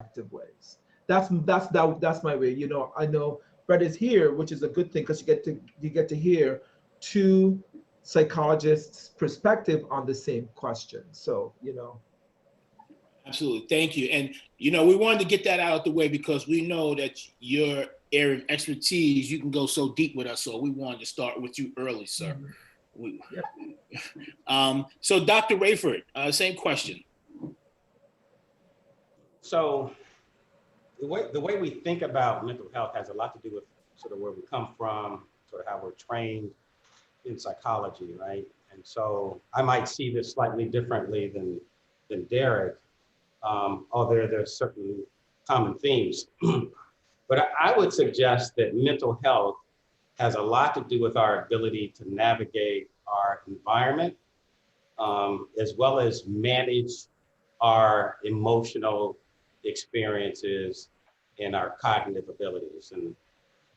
active ways. That's my way. You know, I know Brett is here, which is a good thing because you get to hear two psychologists' perspective on the same question. So, you know. Absolutely. Thank you. And, you know, we wanted to get that out of the way because we know that your area of expertise, you can go so deep with us. So we wanted to start with you early, sir. We, Yep. So Dr. Rayford, same question. So the way we think about mental health has a lot to do with sort of where we come from, sort of how we're trained in psychology, right? And so I might see this slightly differently than Derrick, although there's certain common themes. But I would suggest that mental health has a lot to do with our ability to navigate our environment, as well as manage our emotional experiences and our cognitive abilities. And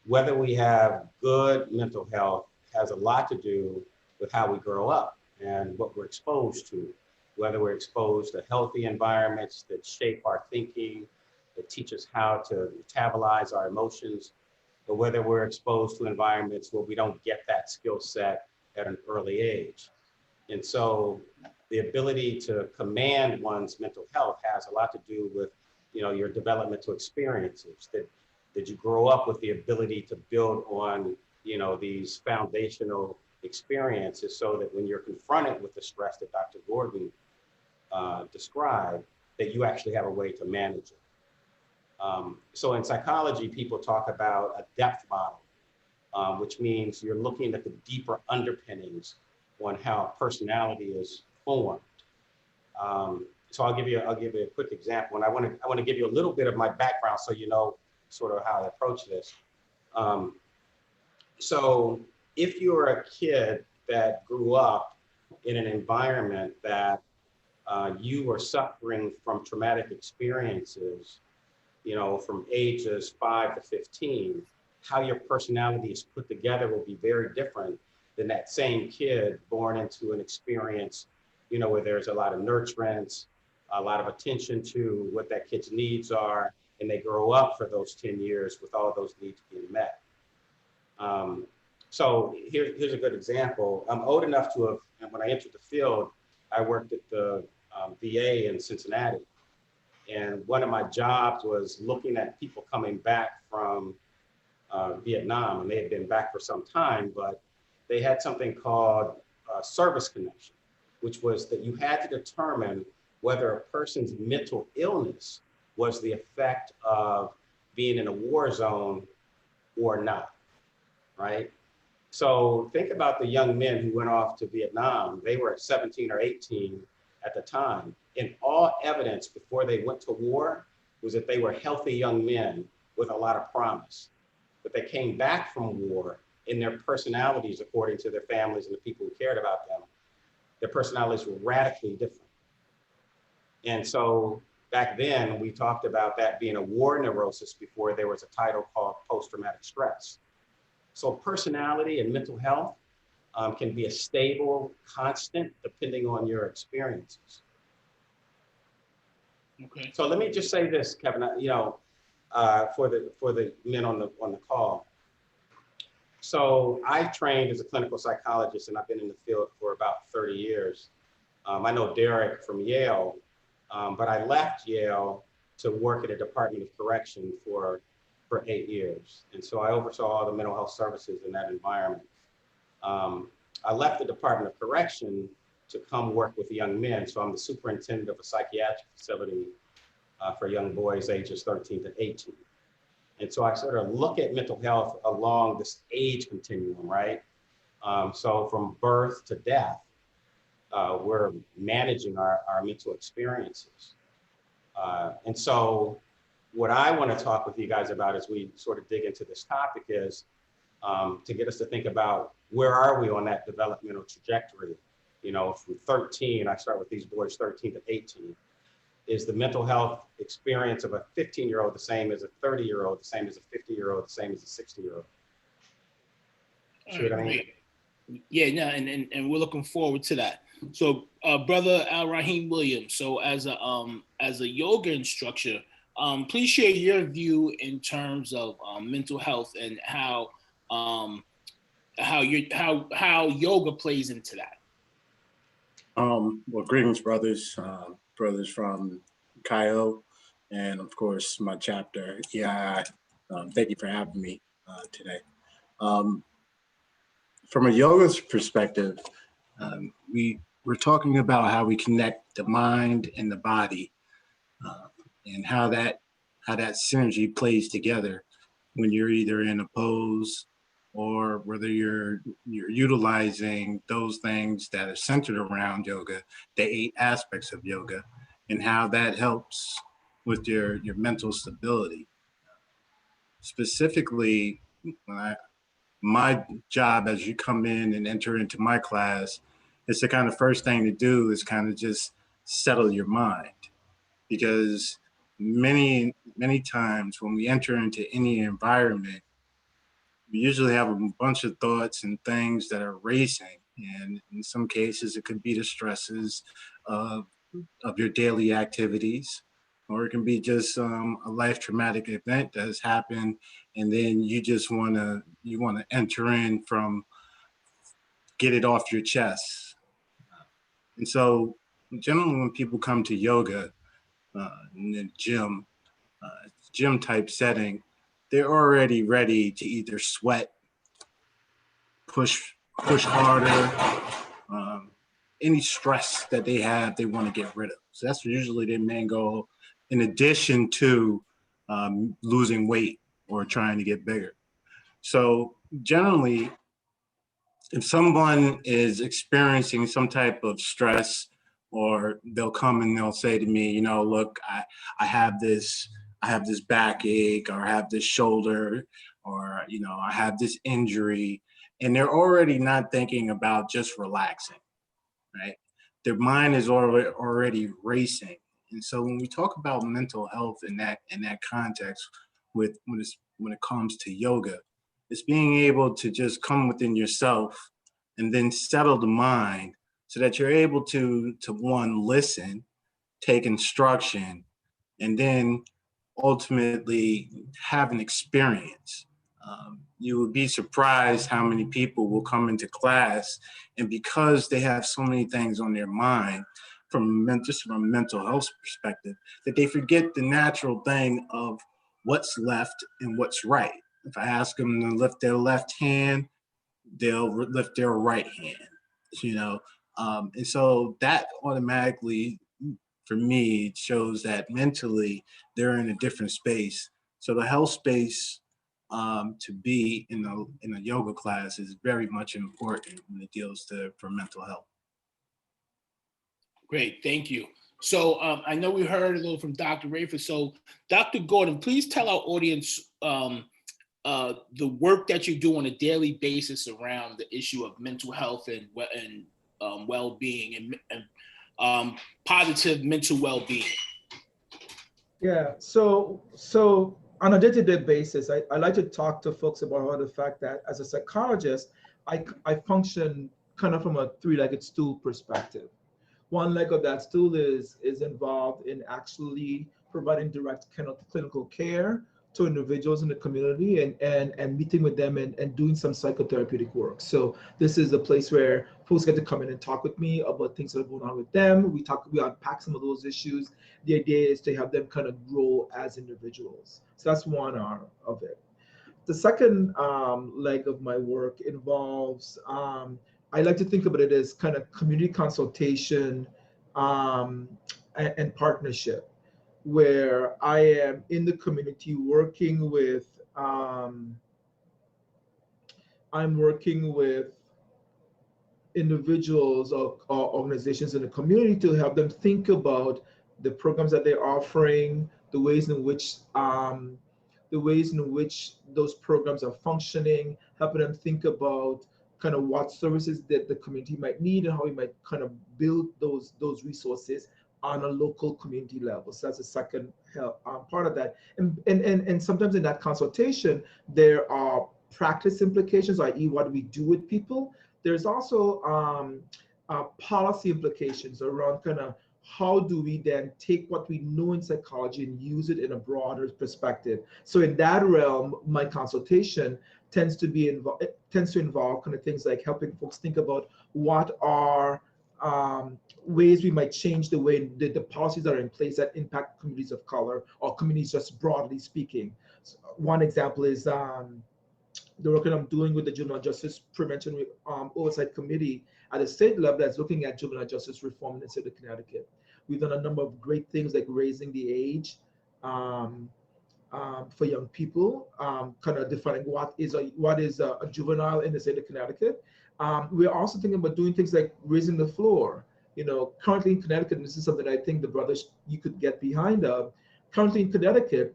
whether we have good mental health has a lot to do with how we grow up and what we're exposed to, whether we're exposed to healthy environments that shape our thinking, that teach us how to metabolize our emotions, or whether we're exposed to environments where we don't get that skill set at an early age. And so the ability to command one's mental health has a lot to do with, you know, your developmental experiences, that you grow up with the ability to build on, you know, these foundational experiences so that when you're confronted with the stress that Dr. Gordon described, that you actually have a way to manage it. So in psychology, people talk about a depth model, which means you're looking at the deeper underpinnings on how personality is formed. So I'll give you a quick example, and I want to give you a little bit of my background so you know sort of how I approach this. So if you're a kid that grew up in an environment that you were suffering from traumatic experiences, you know, from ages 5 to 15, how your personality is put together will be very different than that same kid born into an experience, you know, where there's a lot of nurturance, a lot of attention to what that kid's needs are, and they grow up for those 10 years with all those needs being met. So here's a good example. I'm old enough to have, and when I entered the field, I worked at the VA in Cincinnati. And one of my jobs was looking at people coming back from Vietnam, and they had been back for some time, but they had something called service connection, which was that you had to determine whether a person's mental illness was the effect of being in a war zone or not, right? So think about the young men who went off to Vietnam. They were 17 or 18 at the time. And all evidence before they went to war was that they were healthy young men with a lot of promise. But they came back from war, and their personalities, according to their families and the people who cared about them, their personalities were radically different. And so back then, we talked about that being a war neurosis before there was a title called post-traumatic stress. So personality and mental health can be a stable constant depending on your experiences. Okay. So let me just say this, Kevin, you know, for the men on the call. So I trained as a clinical psychologist, and I've been in the field for about 30 years. I know Derrick from Yale, but I left Yale to work at a Department of Correction for 8 years. And so I oversaw all the mental health services in that environment. I left the Department of Correction to come work with young men. So I'm the superintendent of a psychiatric facility for young boys ages 13 to 18. And so I sort of look at mental health along this age continuum, right? So from birth to death, we're managing our mental experiences. And so what I want to talk with you guys about as we sort of dig into this topic is to get us to think about where are we on that developmental trajectory? You know, from 13, I start with these boys 13 to 18. Is the mental health experience of a 15-year-old the same as a 30-year-old, the same as a 50-year-old, the same as a 60-year-old? See what I mean? Yeah, no, and we're looking forward to that. So, brother AL-RAHIM Williams. So, as a yoga instructor, Please share your view in terms of mental health and how yoga plays into that. Well, greetings, brothers, brothers from Kyo, and of course my chapter. Yeah, thank you for having me today. From a yoga perspective, we're talking about how we connect the mind and the body, and how that synergy plays together when you're either in a pose or whether you're utilizing those things that are centered around yoga, the 8 aspects of yoga, and how that helps with your mental stability. Specifically, my job as you come in and enter into my class is the kind of first thing to do is kind of just settle your mind, because many times when we enter into any environment, we usually have a bunch of thoughts and things that are racing. And in some cases, it could be the stresses of your daily activities, or it can be just a life traumatic event that has happened. And then you just want to enter in from, get it off your chest. And so generally when people come to yoga in the gym type setting, they're already ready to either sweat, push harder, any stress that they have, they want to get rid of. So that's usually their main goal, in addition to losing weight or trying to get bigger. So generally, if someone is experiencing some type of stress, or they'll come and they'll say to me, you know, look, I have this backache, or I have this shoulder, or, you know, I have this injury, and they're already not thinking about just relaxing, right? Their mind is already racing. And so when we talk about mental health in that context, when it comes to yoga, it's being able to just come within yourself and then settle the mind so that you're able to one, listen, take instruction, and then ultimately have an experience. You would be surprised how many people will come into class, and because they have so many things on their mind just from a mental health perspective, that they forget the natural thing of what's left and what's right. If I ask them to lift their left hand, they'll lift their right hand, you know? And so that automatically, for me, shows that mentally they're in a different space. So the health space to be in a yoga class is very much important when it deals for mental health. Great, thank you. So I know we heard a little from Dr. Rayford. So Dr. Gordon, please tell our audience the work that you do on a daily basis around the issue of mental health and well-being and positive mental well-being. Yeah, so on a day-to-day basis, I like to talk to folks about the fact that as a psychologist, I function kind of from a 3-legged stool perspective. One leg of that stool is involved in actually providing direct kind of clinical care to individuals in the community and meeting with them and doing some psychotherapeutic work. So this is a place where folks get to come in and talk with me about things that are going on with them. We unpack some of those issues. The idea is to have them kind of grow as individuals. So that's one arm of it. The second leg of my work involves, I like to think about it as kind of community consultation and partnership, where I am in the community working with, I'm working with individuals or organizations in the community to help them think about the programs that they're offering, the ways in which those programs are functioning, helping them think about kind of what services that the community might need and how we might kind of build those resources on a local community level. So that's the second part of that. And sometimes in that consultation, there are practice implications, i.e. what do we do with people? There's also policy implications around kind of how do we then take what we know in psychology and use it in a broader perspective? So in that realm, my consultation tends to involve kind of things like helping folks think about what are ways we might change the way the policies that are in place that impact communities of color or communities just broadly speaking. So one example is the work that I'm doing with the Juvenile Justice Prevention Oversight Committee at the state level that's looking at juvenile justice reform in the state of Connecticut. We've done a number of great things like raising the age for young people, kind of defining what is a juvenile in the state of Connecticut. We're also thinking about doing things like raising the floor. You know, currently in Connecticut, and this is something I think the brothers you could get behind of. Currently in Connecticut,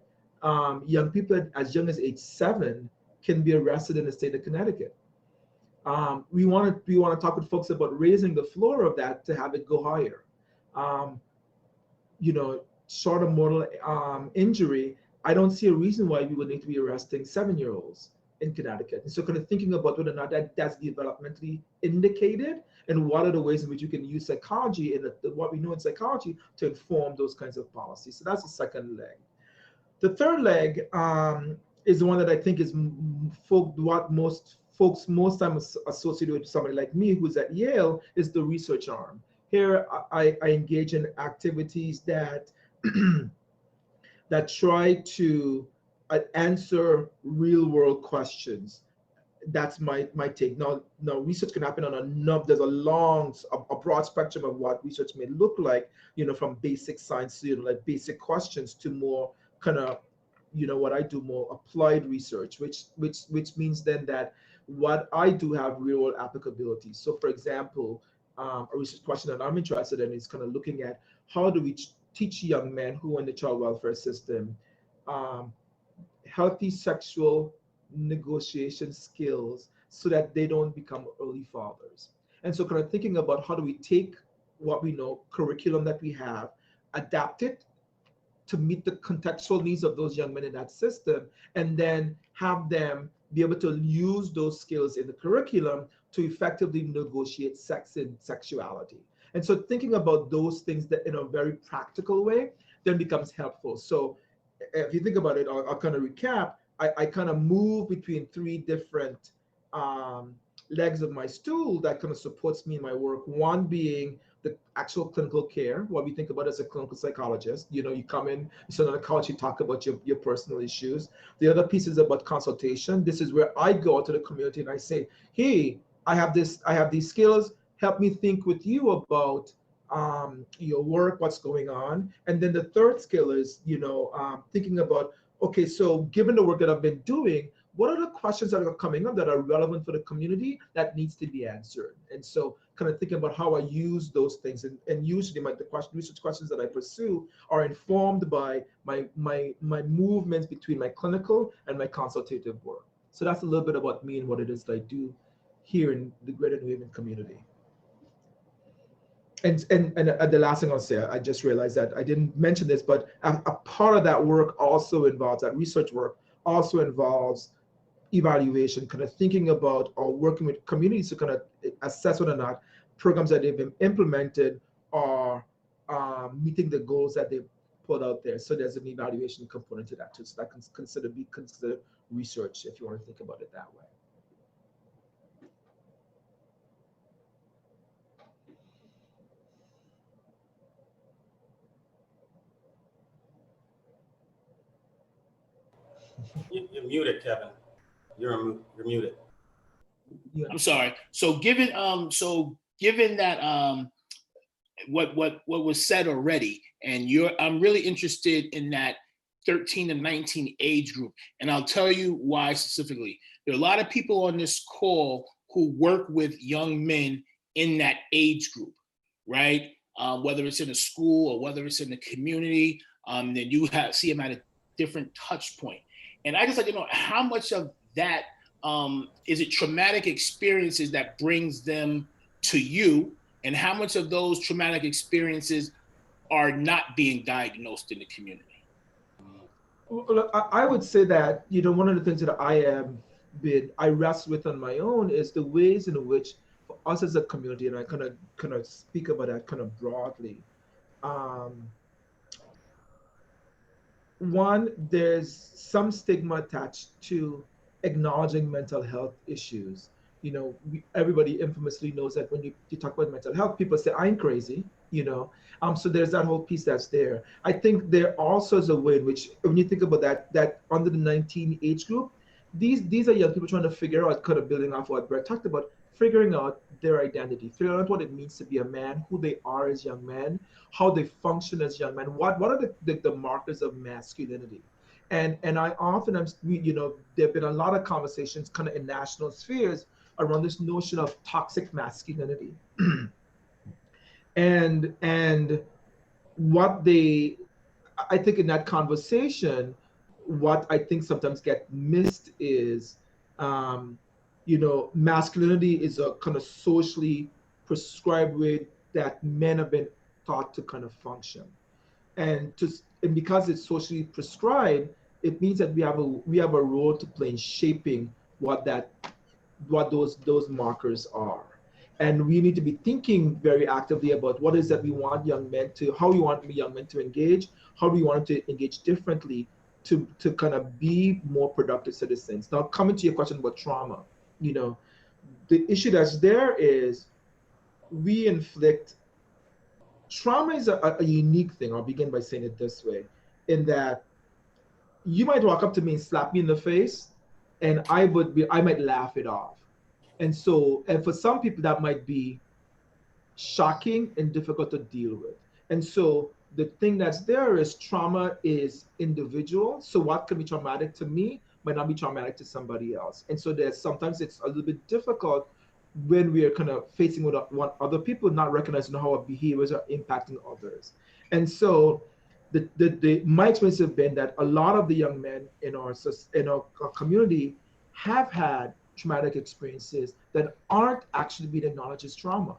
young people as young as age 7 can be arrested in the state of Connecticut. We want to talk with folks about raising the floor of that to have it go higher. You know, short of mortal injury, I don't see a reason why we would need to be arresting 7-year-olds in Connecticut. And so kind of thinking about whether or not that's developmentally indicated and what are the ways in which you can use psychology and what we know in psychology to inform those kinds of policies. So that's the second leg. The third leg is the one that I think is what most folks most times associated with somebody like me who's at Yale is the research arm. Here I engage in activities that that try to answer real world questions. That's my take. Now research can happen on there's a broad spectrum of what research may look like, you know, from basic science to, you know, like basic questions to more kind of, you know, what I do more applied research, which means then that what I do have real world applicability. So for example, a research question that I'm interested in is kind of looking at how do we teach young men who are in the child welfare system healthy sexual negotiation skills so that they don't become early fathers. And so kind of thinking about how do we take what we know, curriculum that we have, adapt it to meet the contextual needs of those young men in that system, and then have them be able to use those skills in the curriculum to effectively negotiate sex and sexuality. And so thinking about those things that in a very practical way then becomes helpful. So if you think about it, I'll kind of recap. I kind of move between 3 different legs of my stool that kind of supports me in my work. One being the actual clinical care, what we think about as a clinical psychologist. You know, you come in, you sit on a couch, you talk about your personal issues. The other piece is about consultation. This is where I go out to the community and I say, hey, I have these skills, help me think with you about your work, what's going on. And then the third skill is, you know, thinking about, okay, so given the work that I've been doing, what are the questions that are coming up that are relevant for the community that needs to be answered? And so kind of thinking about how I use those things, and usually the research questions that I pursue are informed by my movements between my clinical and my consultative work. So that's a little bit about me and what it is that I do here in the Greater New Haven community. And the last thing I'll say, I just realized that I didn't mention this, but a part of that work also involves, that research work also involves evaluation, kind of thinking about or working with communities to kind of assess whether or not programs that they've implemented are meeting the goals that they put out there. So there's an evaluation component to that too. So that can be considered research if you want to think about it that way. You're muted, Kevin. You're muted. Yeah. I'm sorry. So given that what was said already, and I'm really interested in that 13 to 19 age group, and I'll tell you why specifically. There are a lot of people on this call who work with young men in that age group, right? Whether it's in a school or whether it's in the community, then you see them at a different touch point. And I just like to know how much of that is it traumatic experiences that brings them to you, and how much of those traumatic experiences are not being diagnosed in the community? Well, I would say that, you know, one of the things that I wrestle with on my own is the ways in which, for us as a community, and I kind of speak about that kind of broadly, one, there's some stigma attached to acknowledging mental health issues. Everybody infamously knows that when you talk about mental health, people say, I'm crazy, So there's that whole piece that's there. I think there also is a way in which, when you think about that under the 19 age group, these are young people trying to figure out, kind of building off what Brett talked about, figuring out their identity, figuring out what it means to be a man, who they are as young men, how they function as young men, what are the markers of masculinity. And I often there've been a lot of conversations kind of in national spheres around this notion of toxic masculinity. and what I think in that conversation, what I think sometimes get missed is, masculinity is a kind of socially prescribed way that men have been taught to kind of function. And because it's socially prescribed, it means that we have a role to play in shaping what those markers are. And we need to be thinking very actively about what is that we want young men to, how we want young men to engage, how do we want them to engage differently to kind of be more productive citizens. Now, coming to your question about trauma, the issue that's there is trauma is a unique thing. I'll begin by saying it this way, in that you might walk up to me and slap me in the face, and I might laugh it off. And for some people that might be shocking and difficult to deal with. And so the thing that's there is trauma is individual. So what can be traumatic to me might not be traumatic to somebody else. And so sometimes it's a little bit difficult when we are kind of facing with other people, not recognizing how our behaviors are impacting others. And so my experience has been that a lot of the young men in our community have had traumatic experiences that aren't actually being acknowledged as trauma,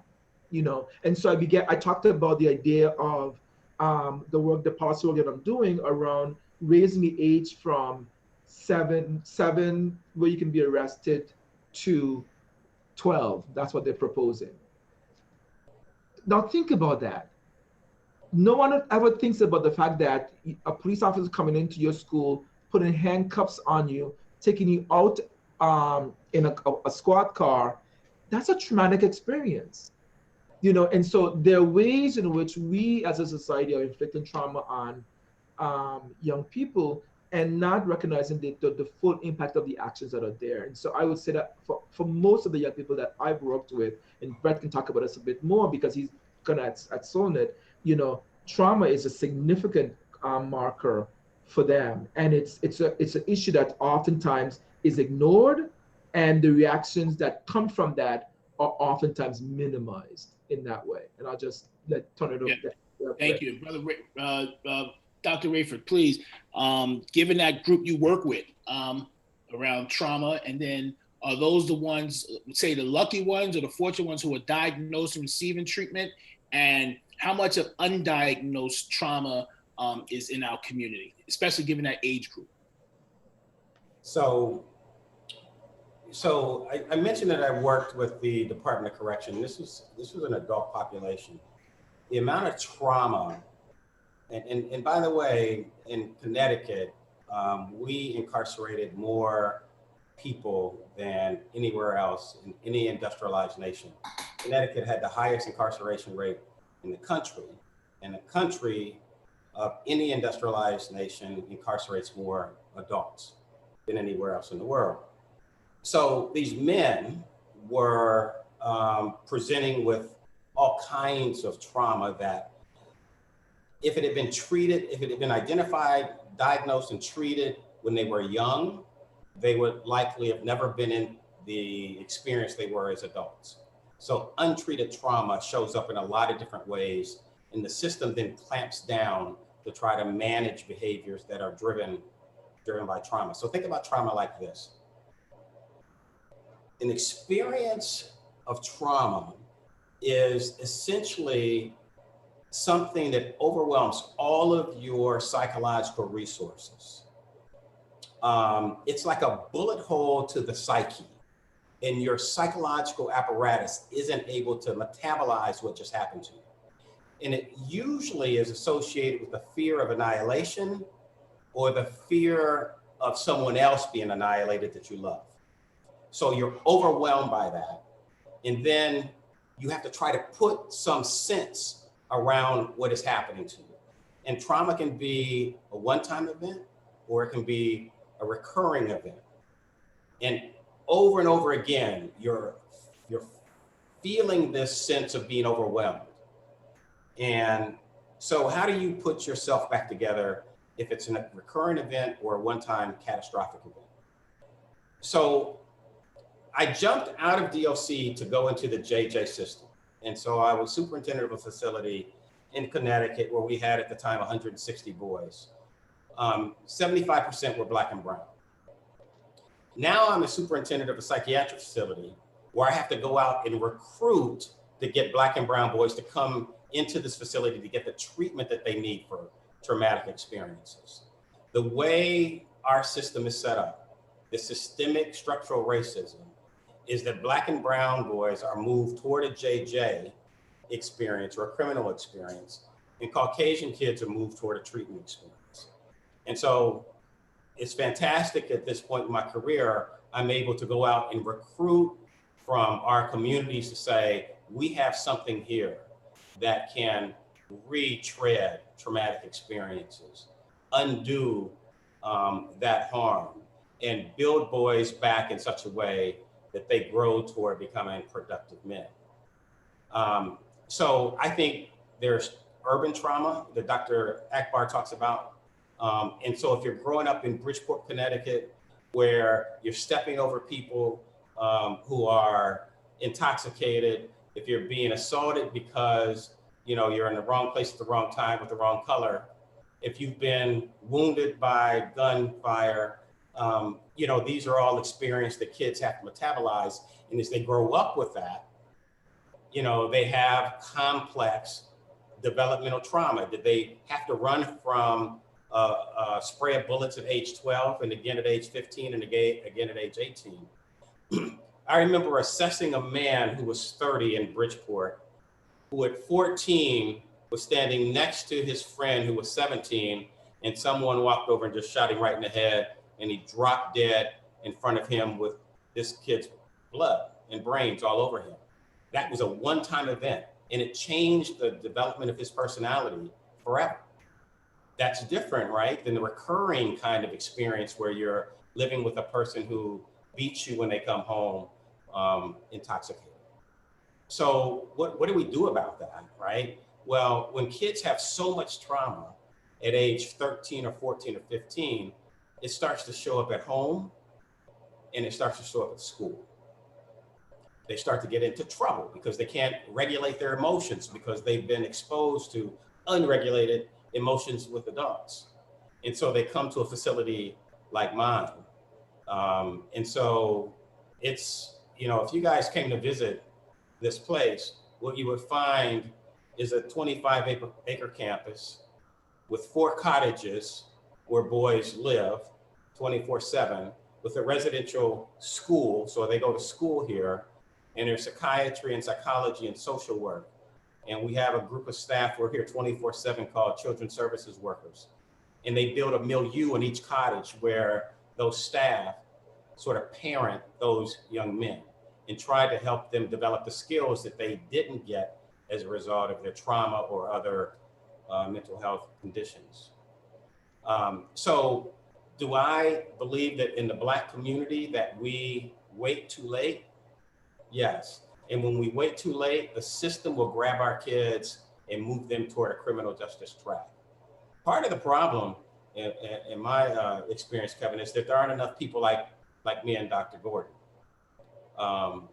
And so I talked about the idea of the policy work that I'm doing around raising the age from seven, where you can be arrested, to 12. That's what they're proposing. Now think about that. No one ever thinks about the fact that a police officer coming into your school, putting handcuffs on you, taking you out in a squad car, that's a traumatic experience. And so there are ways in which we as a society are inflicting trauma on young people and not recognizing the full impact of the actions that are there. And so I would say that for most of the young people that I've worked with, and Brett can talk about this a bit more because he's kind of at Solnit, trauma is a significant marker for them. And it's an issue that oftentimes is ignored, and the reactions that come from that are oftentimes minimized in that way. And I'll just turn it over. Yeah. Thank you, brother. Dr. Rayford, please, given that group you work with around trauma, and then are those the ones, say the lucky ones or the fortunate ones who are diagnosed and receiving treatment? And how much of undiagnosed trauma is in our community, especially given that age group? So I mentioned that I worked with the Department of Correction. This was an adult population. The amount of trauma, and by the way, in Connecticut, we incarcerated more people than anywhere else in any industrialized nation. Connecticut had the highest incarceration rate in the country, and the country of any industrialized nation incarcerates more adults than anywhere else in the world. So these men were presenting with all kinds of trauma that if it had been treated, if it had been identified, diagnosed, and treated when they were young, they would likely have never been in the experience they were as adults. So untreated trauma shows up in a lot of different ways, and the system then clamps down to try to manage behaviors that are driven by trauma. So think about trauma like this. An experience of trauma is essentially something that overwhelms all of your psychological resources. It's like a bullet hole to the psyche, and your psychological apparatus isn't able to metabolize what just happened to you. And it usually is associated with the fear of annihilation or the fear of someone else being annihilated that you love. So you're overwhelmed by that. And then you have to try to put some sense around what is happening to you. And trauma can be a one-time event, or it can be a recurring event. And over again, you're feeling this sense of being overwhelmed. And so how do you put yourself back together if it's a recurring event or a one-time catastrophic event? So I jumped out of DOC to go into the JJ system. And so I was superintendent of a facility in Connecticut where we had at the time 160 boys. 75% were Black and brown. Now I'm a superintendent of a psychiatric facility where I have to go out and recruit to get Black and brown boys to come into this facility to get the treatment that they need for traumatic experiences. The way our system is set up, the systemic structural racism, is that Black and brown boys are moved toward a JJ experience or a criminal experience, and Caucasian kids are moved toward a treatment experience. And so it's fantastic at this point in my career, I'm able to go out and recruit from our communities to say, we have something here that can retread traumatic experiences, undo that harm, and build boys back in such a way that they grow toward becoming productive men. So I think there's urban trauma that Dr. Akbar talks about. And so if you're growing up in Bridgeport, Connecticut, where you're stepping over people who are intoxicated, if you're being assaulted because you're in the wrong place at the wrong time with the wrong color, if you've been wounded by gunfire, these are all experiences that kids have to metabolize. And as they grow up with that, they have complex developmental trauma that they have to run from a spray of bullets at age 12 and again at age 15 and again at age 18. I remember assessing a man who was 30 in Bridgeport, who at 14 was standing next to his friend who was 17, and someone walked over and just shot him right in the head, and he dropped dead in front of him with this kid's blood and brains all over him. That was a one-time event, and it changed the development of his personality forever. That's different, right, than the recurring kind of experience where you're living with a person who beats you when they come home intoxicated. So what do we do about that, right? Well, when kids have so much trauma at age 13 or 14 or 15, it starts to show up at home and it starts to show up at school. They start to get into trouble because they can't regulate their emotions because they've been exposed to unregulated emotions with adults. And so they come to a facility like mine. And so it's, if you guys came to visit this place, what you would find is a 25-acre campus with 4 cottages where boys live 24/7, with a residential school. So they go to school here, and there's psychiatry and psychology and social work. And we have a group of staff who are here 24/7 called children's services workers. And they build a milieu in each cottage where those staff sort of parent those young men and try to help them develop the skills that they didn't get as a result of their trauma or other mental health conditions. So do I believe that in the Black community that we wait too late? Yes. And when we wait too late, the system will grab our kids and move them toward a criminal justice track. Part of the problem, in my experience, Kevin, is that there aren't enough people like me and Dr. Gordon, and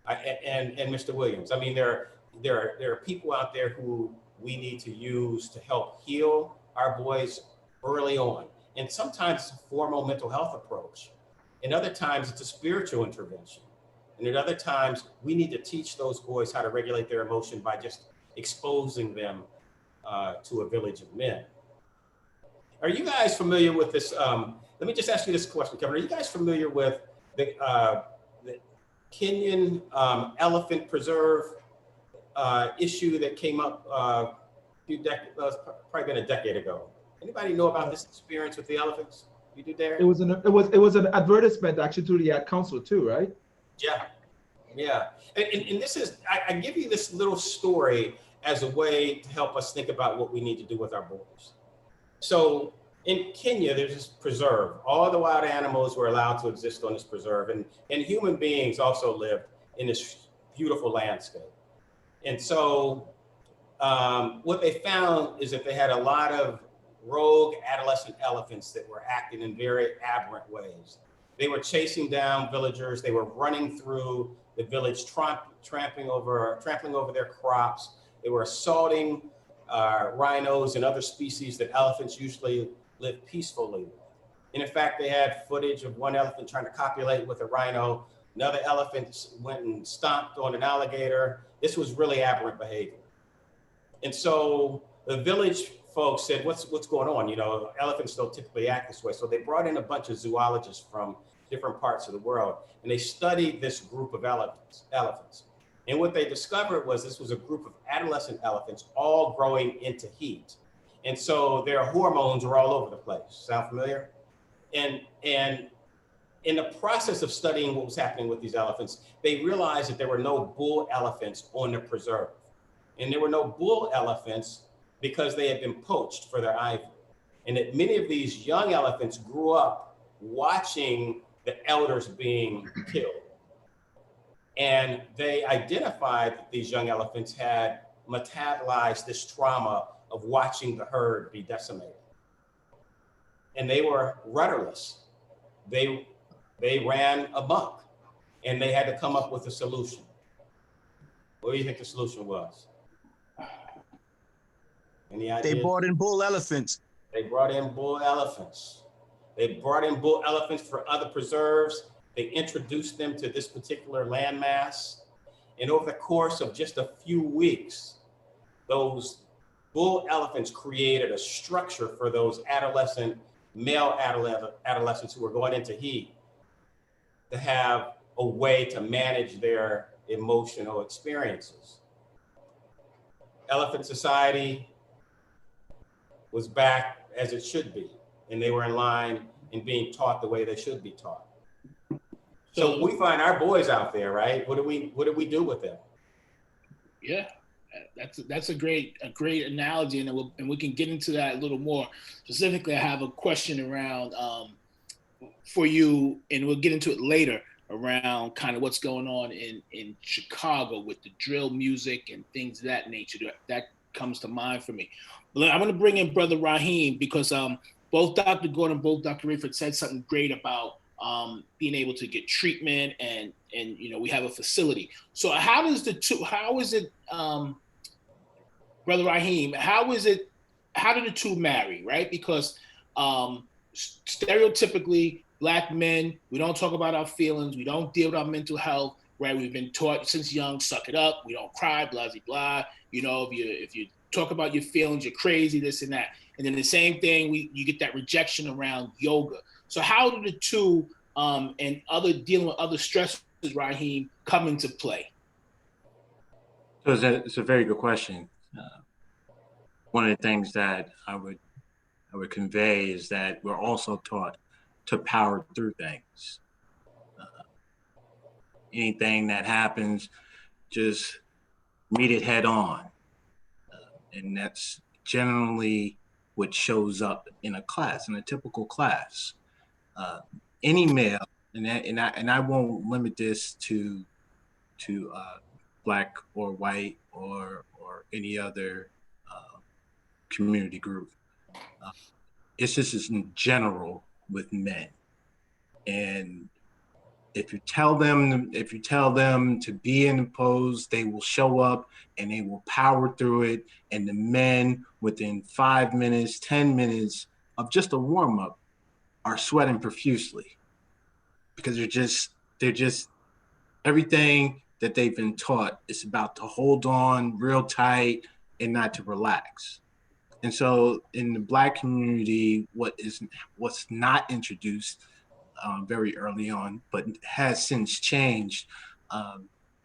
Mr. Williams. I mean, there are people out there who we need to use to help heal our boys early on. And sometimes it's a formal mental health approach. And other times it's a spiritual intervention. And at other times, we need to teach those boys how to regulate their emotion by just exposing them to a village of men. Are you guys familiar with this? Let me just ask you this question, Kevin. Are you guys familiar with the Kenyan elephant preserve issue that came up probably been a decade ago. Anybody know about this experience with the elephants? You do, Derrick? It was an advertisement actually through the ad council too, right? Yeah, yeah. And this is, I give you this little story as a way to help us think about what we need to do with our boys. So in Kenya, there's this preserve. All the wild animals were allowed to exist on this preserve, and human beings also lived in this beautiful landscape. And so what they found is that they had a lot of rogue adolescent elephants that were acting in very aberrant ways. They were chasing down villagers. They were running through the village, trampling over their crops. They were assaulting rhinos and other species that elephants usually live peacefully with. And in fact, they had footage of one elephant trying to copulate with a rhino. Another elephant went and stomped on an alligator. This was really aberrant behavior. And so the village folks said, what's going on? You know, elephants don't typically act this way. So they brought in a bunch of zoologists from different parts of the world, and they studied this group of elephants. And what they discovered was this was a group of adolescent elephants all growing into heat. And so their hormones were all over the place. Sound familiar? And in the process of studying what was happening with these elephants, they realized that there were no bull elephants on the preserve. And there were no bull elephants because they had been poached for their ivory. And that many of these young elephants grew up watching the elders being killed. And they identified that these young elephants had metabolized this trauma of watching the herd be decimated. And they were rudderless. They ran amok, and they had to come up with a solution. What do you think the solution was? Any ideas? They brought in bull elephants. They brought in bull elephants. They brought in bull elephants for other preserves. They introduced them to this particular landmass. And over the course of just a few weeks, those bull elephants created a structure for those male adolescents who were going into heat to have a way to manage their emotional experiences. Elephant Society was back as it should be, and they were in line and being taught the way they should be taught. So we find our boys out there, right? What do we do with them? Yeah, that's a great analogy, and we can get into that a little more specifically. I have a question around for you, and we'll get into it later around kind of what's going on in Chicago with the drill music and things of that nature. That comes to mind for me. But I'm going to bring in Brother Rahim because both Dr. Gordon, both Dr. Rayford said something great about being able to get treatment and you know, we have a facility. So how is it, Brother Rahim, how did the two marry, right? Because stereotypically, Black men, we don't talk about our feelings, we don't deal with our mental health, right? We've been taught since young, suck it up, we don't cry, blah, blah, blah. You know, if you talk about your feelings, you're crazy, this and that. And then the same thing, you get that rejection around yoga. So how do the two and dealing with other stresses, Rahim, come into play? So it's a very good question. One of the things that I would convey is that we're also taught to power through things. Anything that happens, just meet it head on. And that's generally what shows up in a class, in a typical class. Any male, and I won't limit this to Black or white or any other community group. It's just in general with men. And if you tell them to be in the pose, they will show up and they will power through it. And the men, within 5 minutes, 10 minutes of just a warm up, are sweating profusely because they're just everything that they've been taught is about to hold on real tight and not to relax. And so in the Black community, what's not introduced very early on, but has since changed,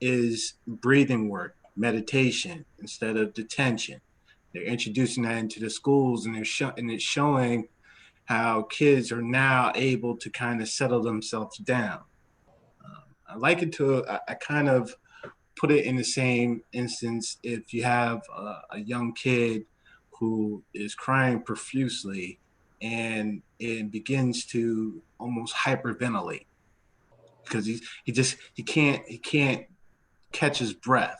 is breathing work, meditation instead of detention. They're introducing that into the schools, and it's showing how kids are now able to kind of settle themselves down. I like it to, I kind of put it in the same instance if you have a young kid who is crying profusely and it begins to almost hyperventilate because he can't catch his breath,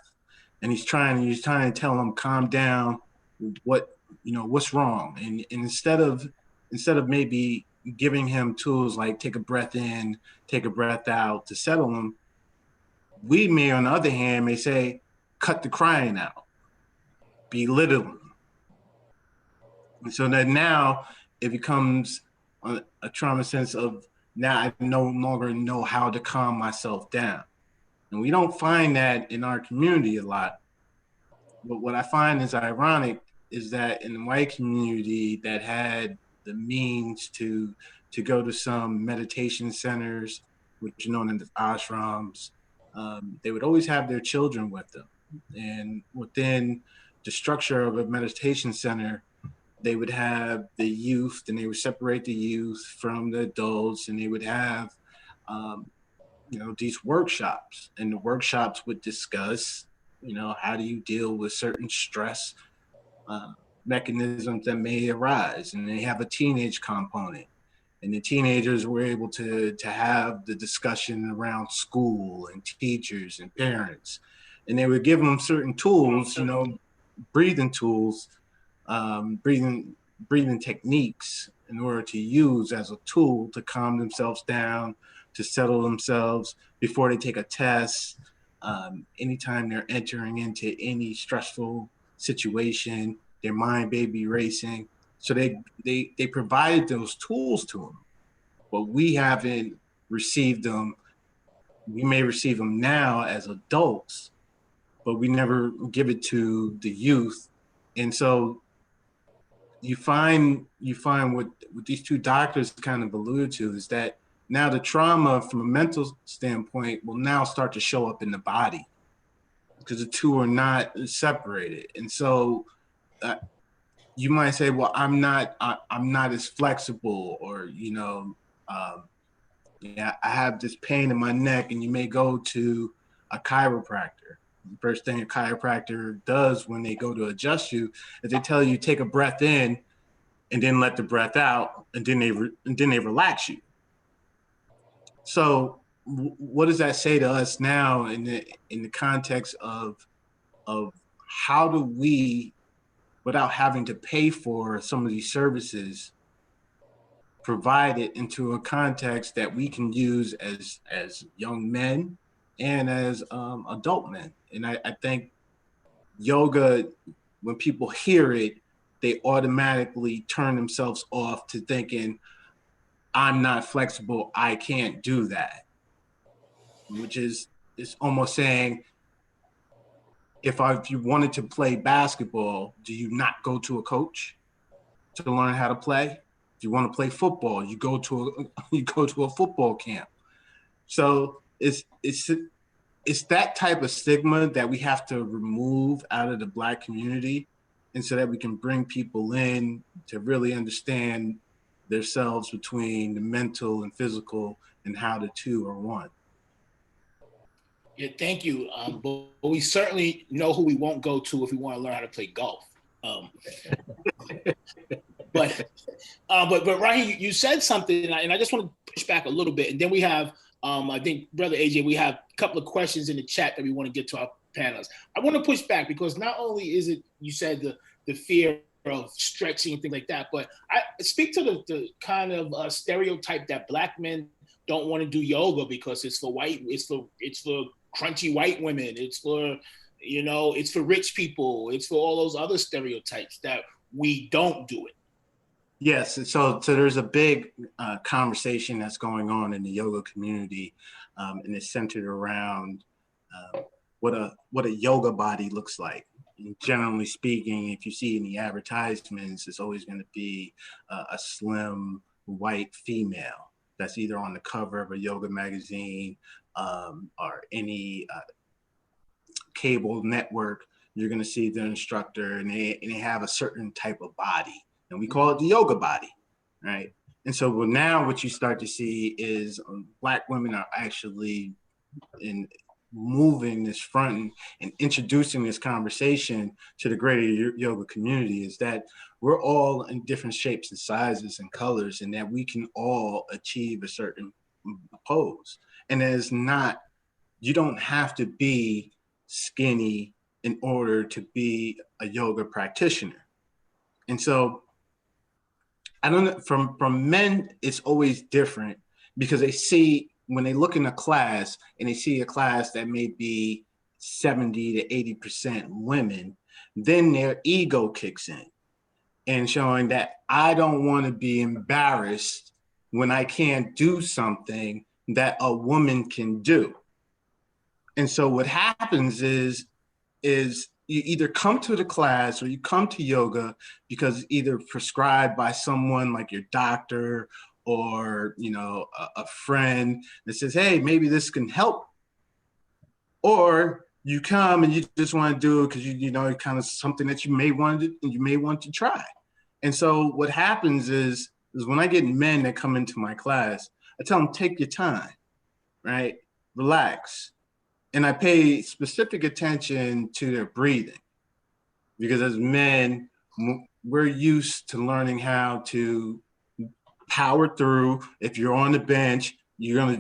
and he's trying to tell him calm down, what's wrong, and instead of maybe giving him tools like take a breath in, take a breath out to settle him, we may, on the other hand, may say, cut the crying out, belittle him. And so that now it becomes a trauma sense of, now I no longer know how to calm myself down. And we don't find that in our community a lot. But what I find is ironic is that in the white community that had the means to go to some meditation centers, which are known as ashrams, they would always have their children with them. And within the structure of a meditation center, they would have the youth, and they would separate the youth from the adults, and they would have, these workshops. And the workshops would discuss, how do you deal with certain stress mechanisms that may arise. And they have a teenage component. And the teenagers were able to have the discussion around school and teachers and parents. And they would give them certain tools, breathing tools, breathing techniques in order to use as a tool to calm themselves down, to settle themselves before they take a test, anytime they're entering into any stressful situation, their mind may be racing. So they provided those tools to them, but we haven't received them. We may receive them now as adults, but we never give it to the youth. And so you find what these two doctors kind of alluded to is that now the trauma from a mental standpoint will now start to show up in the body because the two are not separated. And so you might say, well, I'm not as flexible, or, I have this pain in my neck, and you may go to a chiropractor. The first thing a chiropractor does when they go to adjust you is they tell you take a breath in and then let the breath out, and then they relax you. So what does that say to us now in the context of how do we, without having to pay for some of these services, provide it into a context that we can use as young men and as adult men? And I think yoga, when people hear it, they automatically turn themselves off to thinking, I'm not flexible, I can't do that. Which is almost saying, if you wanted to play basketball, do you not go to a coach to learn how to play? If you want to play football, you go to a football camp. So it's that type of stigma that we have to remove out of the Black community, and so that we can bring people in to really understand themselves between the mental and physical, and how the two are one. Yeah, thank you. But we certainly know who we won't go to if we want to learn how to play golf. But Rahim, you said something, and I just want to push back a little bit, and then we have, I think, Brother AJ, we have a couple of questions in the chat that we want to get to our panelists. I want to push back because not only is it, you said the fear of stretching and things like that, but I speak to the kind of stereotype that Black men don't want to do yoga because it's for crunchy white women, it's for rich people, it's for all those other stereotypes that we don't do it. Yes, so there's a big conversation that's going on in the yoga community, and it's centered around what a yoga body looks like. And generally speaking, if you see in the advertisements, it's always going to be a slim white female that's either on the cover of a yoga magazine or any cable network, you're going to see the instructor, and they have a certain type of body, and we call it the yoga body, right? And so now what you start to see is Black women are actually moving this front and introducing this conversation to the greater yoga community, is that we're all in different shapes and sizes and colors, and that we can all achieve a certain pose. And there's not, you don't have to be skinny in order to be a yoga practitioner. And so I don't know, from men, it's always different, because they see, when they look in a class and they see a class that may be 70 to 80% women, then their ego kicks in, and showing that I don't want to be embarrassed when I can't do something that a woman can do. And so what happens is you either come to the class or you come to yoga because either prescribed by someone like your doctor or, you know, a friend that says, hey, maybe this can help. Or you come and you just want to do it because you know, kind of something that you may want to try. And so what happens is when I get men that come into my class, I tell them, take your time, right? Relax. And I pay specific attention to their breathing, because as men, we're used to learning how to power through. If you're on the bench, you're gonna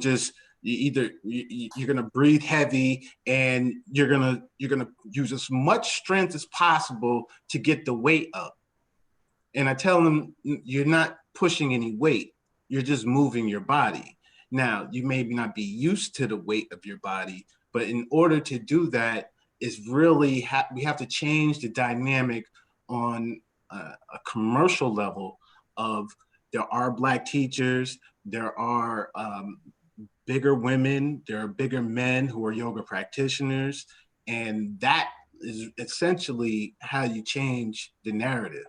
you're gonna breathe heavy, and you're gonna use as much strength as possible to get the weight up. And I tell them, you're not pushing any weight, you're just moving your body. Now, you may not be used to the weight of your body, but in order to do that, is really we have to change the dynamic on a commercial level of, there are Black teachers, there are bigger women, there are bigger men who are yoga practitioners, and that is essentially how you change the narrative.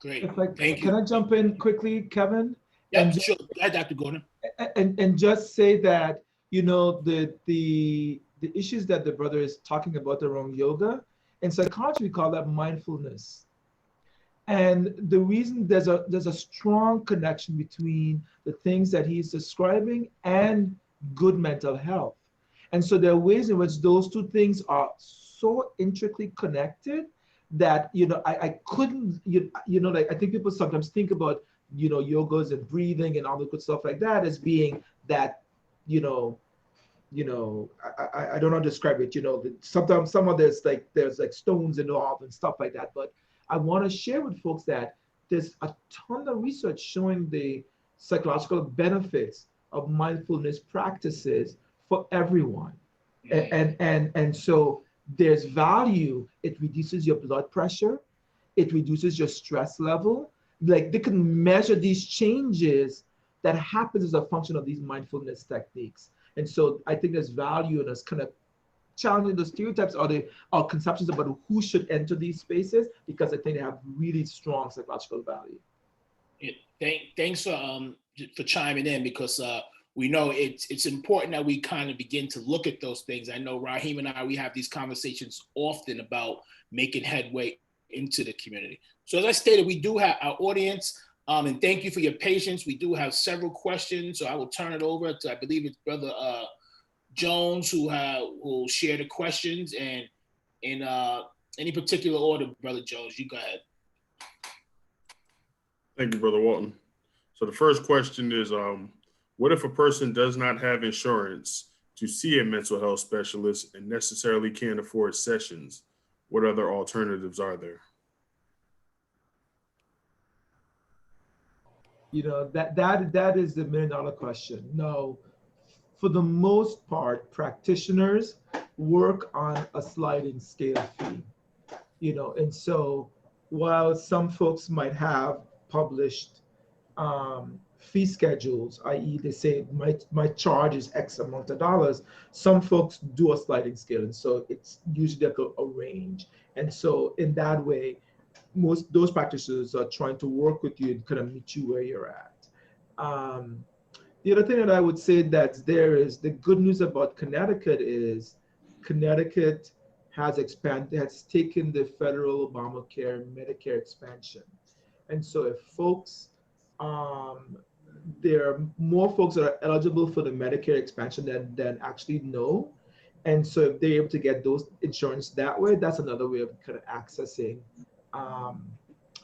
Great. Thank you. Can I jump in quickly, Kevin? Yeah, sure. Hi, Dr. Gordon. And just say that, you know, the issues that the brother is talking about around yoga, in psychology we call that mindfulness. And the reason there's a strong connection between the things that he's describing and good mental health. And so there are ways in which those two things are so intricately connected that, you know, I couldn't, you know, like, I think people sometimes think about, you know, yogas and breathing and all the good stuff like that as being that, I don't know how to describe it, you know, sometimes there's like stones involved and stuff like that. But I want to share with folks that there's a ton of research showing the psychological benefits of mindfulness practices for everyone. And so there's value. It reduces your blood pressure. It reduces your stress level. Like, they can measure these changes that happens as a function of these mindfulness techniques. And so I think there's value in us kind of challenging the stereotypes or conceptions about who should enter these spaces, because I think they have really strong psychological value. Yeah, thanks for chiming in, because we know it's important that we kind of begin to look at those things. I know Rahim and we have these conversations often about making headway into the community. So as I stated, we do have our audience, and thank you for your patience. We do have several questions, so I will turn it over to, I believe it's Brother Jones, who will share the questions, and in any particular order, Brother Jones, you go ahead. Thank you, Brother Walton. So the first question is, what if a person does not have insurance to see a mental health specialist and necessarily can't afford sessions? What other alternatives are there? You know, that is the $1 million question. No, for the most part, practitioners work on a sliding scale fee. You know, and so while some folks might have published fee schedules, i.e. they say my charge is X amount of dollars, some folks do a sliding scale, and so it's usually like a range. And so in that way, most those practitioners are trying to work with you and kind of meet you where you're at. The other thing that I would say that's there is, the good news about Connecticut is Connecticut has taken the federal Obamacare Medicare expansion. And so if folks, there are more folks that are eligible for the Medicare expansion than actually know. And so if they're able to get those insurance that way, that's another way of kind of accessing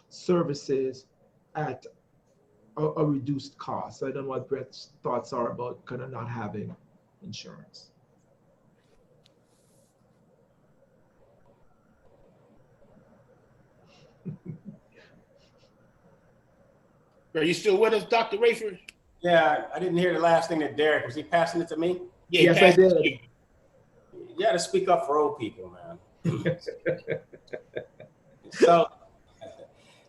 services at a reduced cost. So I don't know what Brett's thoughts are about kind of not having insurance. Are you still with us, Dr. Rayford? Yeah, I didn't hear the last thing that Derrick, was he passing it to me? Yeah, Yes, I did. You got to speak up for old people, man.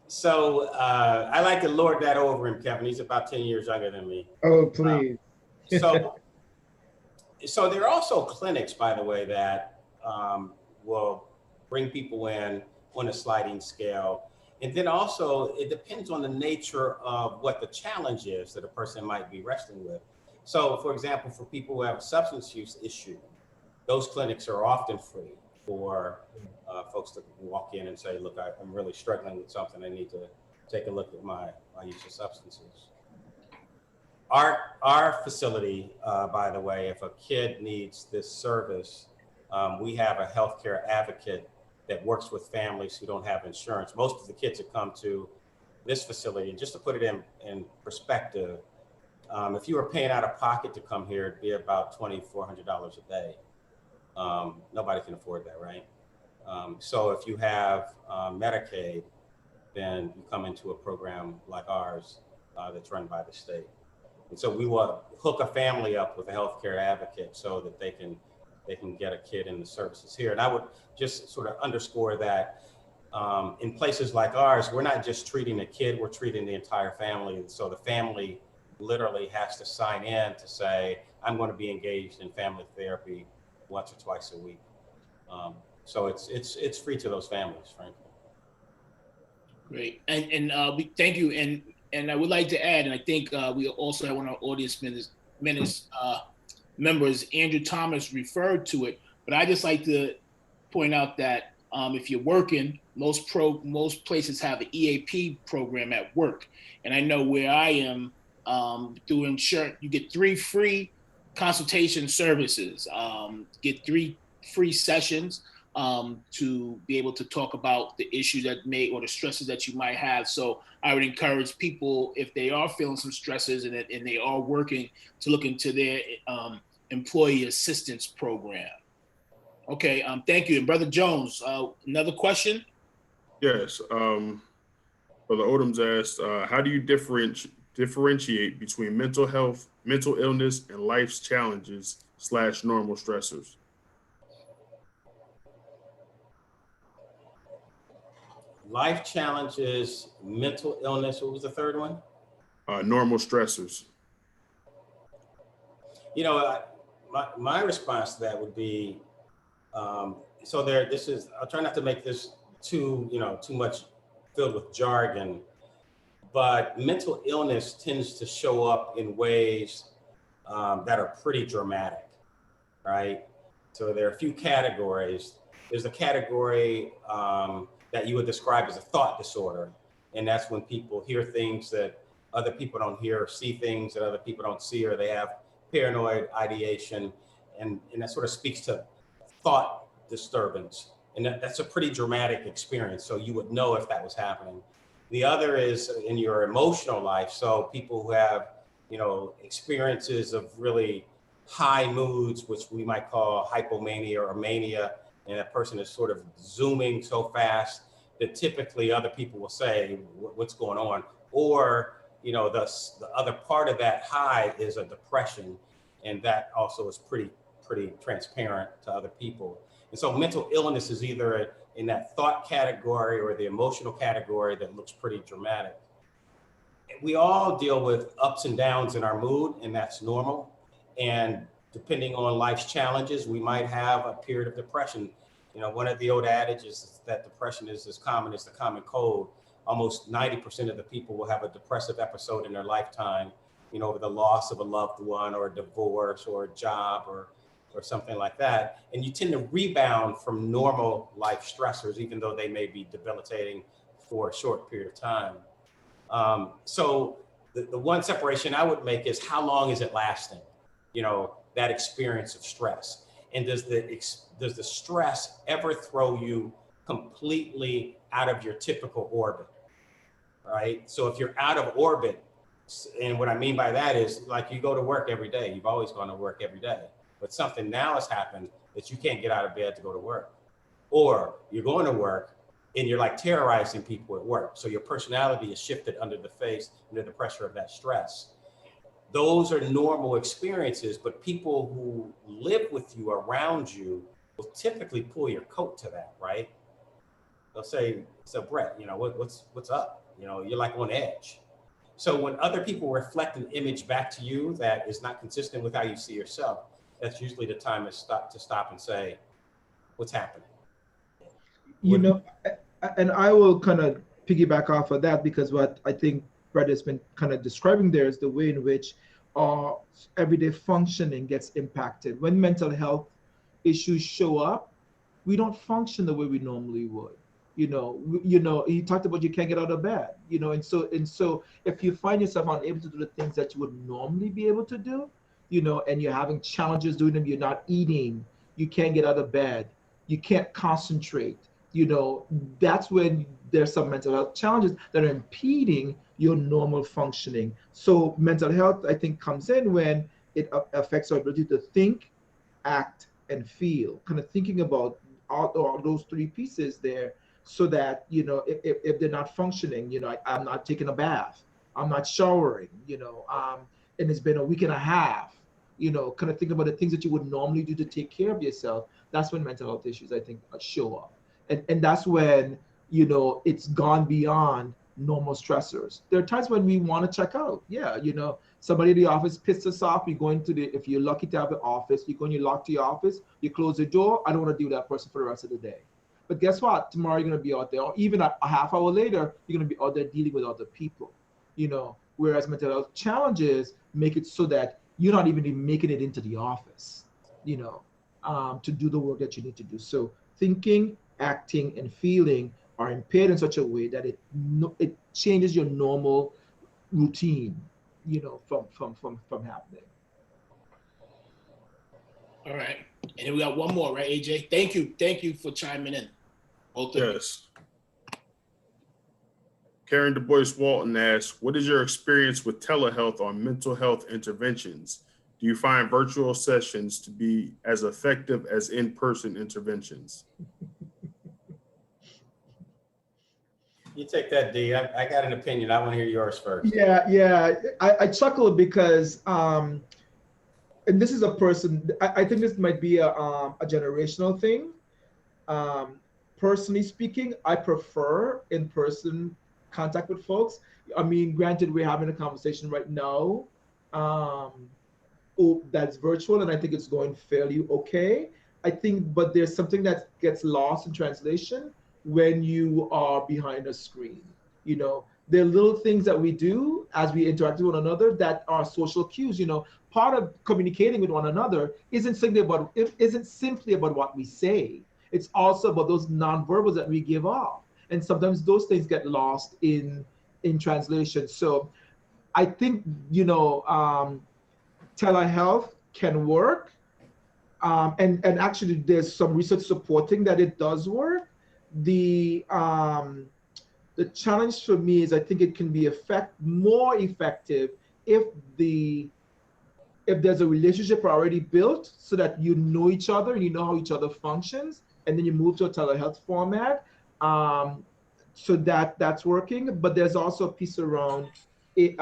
So I like to lord that over him, Kevin. He's about 10 years younger than me. Oh, please. So there are also clinics, by the way, that will bring people in on a sliding scale. And then also, it depends on the nature of what the challenge is that a person might be wrestling with. So, for example, for people who have a substance use issue, those clinics are often free for folks to walk in and say, look, I'm really struggling with something. I need to take a look at my use of substances. Our facility, by the way, if a kid needs this service, we have a healthcare advocate that works with families who don't have insurance. Most of the kids that come to this facility, just to put it in perspective, if you were paying out of pocket to come here, it'd be about $2,400 a day. Nobody can afford that, right? So if you have Medicaid, then you come into a program like ours that's run by the state. And so we will hook a family up with a healthcare advocate so that they can get a kid in the services here. And I would just sort of underscore that in places like ours, we're not just treating a kid, we're treating the entire family. And so the family literally has to sign in to say, I'm going to be engaged in family therapy once or twice a week. So it's free to those families, frankly. Great, and we thank you, and I would like to add, and I think we also have one of our audience members, Andrew Thomas, referred to it, but I just like to point out that if you're working, most places have an EAP program at work, and I know where I am through insurance, you get 3 free consultation services, get 3 free sessions to be able to talk about the issues that or the stresses that you might have. So I would encourage people, if they are feeling some stresses and they are working, to look into their employee assistance program. Okay, thank you. And Brother Jones, another question? Yes. Brother Odom's asked, how do you differentiate between mental health, mental illness, and life's challenges / normal stressors? Life challenges, mental illness. What was the third one? Normal stressors. You know, my response to that would be, I'll try not to make this too much filled with jargon, but mental illness tends to show up in ways that are pretty dramatic, right? So there are a few categories. There's a category that you would describe as a thought disorder. And that's when people hear things that other people don't hear, or see things that other people don't see, or they have paranoid ideation. And that sort of speaks to thought disturbance. And that's a pretty dramatic experience. So you would know if that was happening. The other is in your emotional life. So people who have, experiences of really high moods, which we might call hypomania or mania, and that person is sort of zooming so fast that typically other people will say, what's going on? Or, the other part of that high is a depression, and that also is pretty transparent to other people. And so mental illness is either in that thought category or the emotional category that looks pretty dramatic. We all deal with ups and downs in our mood, and that's normal. And depending on life's challenges, we might have a period of depression. One of the old adages is that depression is as common as the common cold. Almost 90% of the people will have a depressive episode in their lifetime, over the loss of a loved one or a divorce or a job or or something like that. And you tend to rebound from normal life stressors, even though they may be debilitating for a short period of time. So the one separation I would make is how long is it lasting? You know, that experience of stress. And does the stress ever throw you completely out of your typical orbit, right? So if you're out of orbit, and what I mean by that is like you go to work every day, you've always gone to work every day, but something now has happened that you can't get out of bed to go to work. Or you're going to work and you're like terrorizing people at work. So your personality is shifted under the pressure of that stress. Those are normal experiences, but people who live with you, around you, will typically pull your coat to that, right? They'll say, so Brett, you know, what's up? You know, you're like on edge. So when other people reflect an image back to you that is not consistent with how you see yourself, that's usually the time to stop and say, what's happening? You know, and I will kind of piggyback off of that, because what I think Brett has been kind of describing there is the way in which our everyday functioning gets impacted. When mental health issues show up, we don't function the way we normally would. You know, he talked about you can't get out of bed, you know, and so if you find yourself unable to do the things that you would normally be able to do, you know, and you're having challenges doing them, you're not eating, you can't get out of bed, you can't concentrate, you know, that's when there's some mental health challenges that are impeding your normal functioning. So mental health, I think, comes in when it affects our ability to think, act, and feel, kind of thinking about all those three pieces there, so that, you know, if they're not functioning, you know, I'm not taking a bath, I'm not showering, you know, and it's been a week and a half, you know, kind of think about the things that you would normally do to take care of yourself. That's when mental health issues, I think, show up. And that's when, you know, it's gone beyond normal stressors. There are times when we want to check out. Yeah, you know, somebody in the office pissed us off. We go into if you're lucky to have an office, you go and you lock to your office, you close the door. I don't want to deal with that person for the rest of the day. But guess what? Tomorrow you're going to be out there, or even a half hour later, you're going to be out there dealing with other people, you know, whereas mental health challenges make it so that you're not even making it into the office, you know, to do the work that you need to do. So thinking, acting, and feeling are impaired in such a way that it changes your normal routine, you know, from happening. All right. And then we got one more, right, AJ? Thank you for chiming in. Yes. Karen Du Bois Walton asks, what is your experience with telehealth on mental health interventions? Do you find virtual sessions to be as effective as in-person interventions? You take that, D. I got an opinion. I want to hear yours first. Yeah. I chuckled because, and this is a person, I think this might be a generational thing. Personally speaking, I prefer in-person contact with folks. I mean, granted, we're having a conversation right now that's virtual, and I think it's going fairly okay. I think, but there's something that gets lost in translation when you are behind a screen. You know, there are little things that we do as we interact with one another that are social cues. You know, part of communicating with one another isn't simply about what we say. It's also about those nonverbals that we give off. And sometimes those things get lost in translation. So I think, you know, telehealth can work. And actually there's some research supporting that it does work. The challenge for me is I think it can be more effective if there's a relationship already built so that you know each other and you know how each other functions, and then you move to a telehealth format. So that's working, but there's also a piece around it,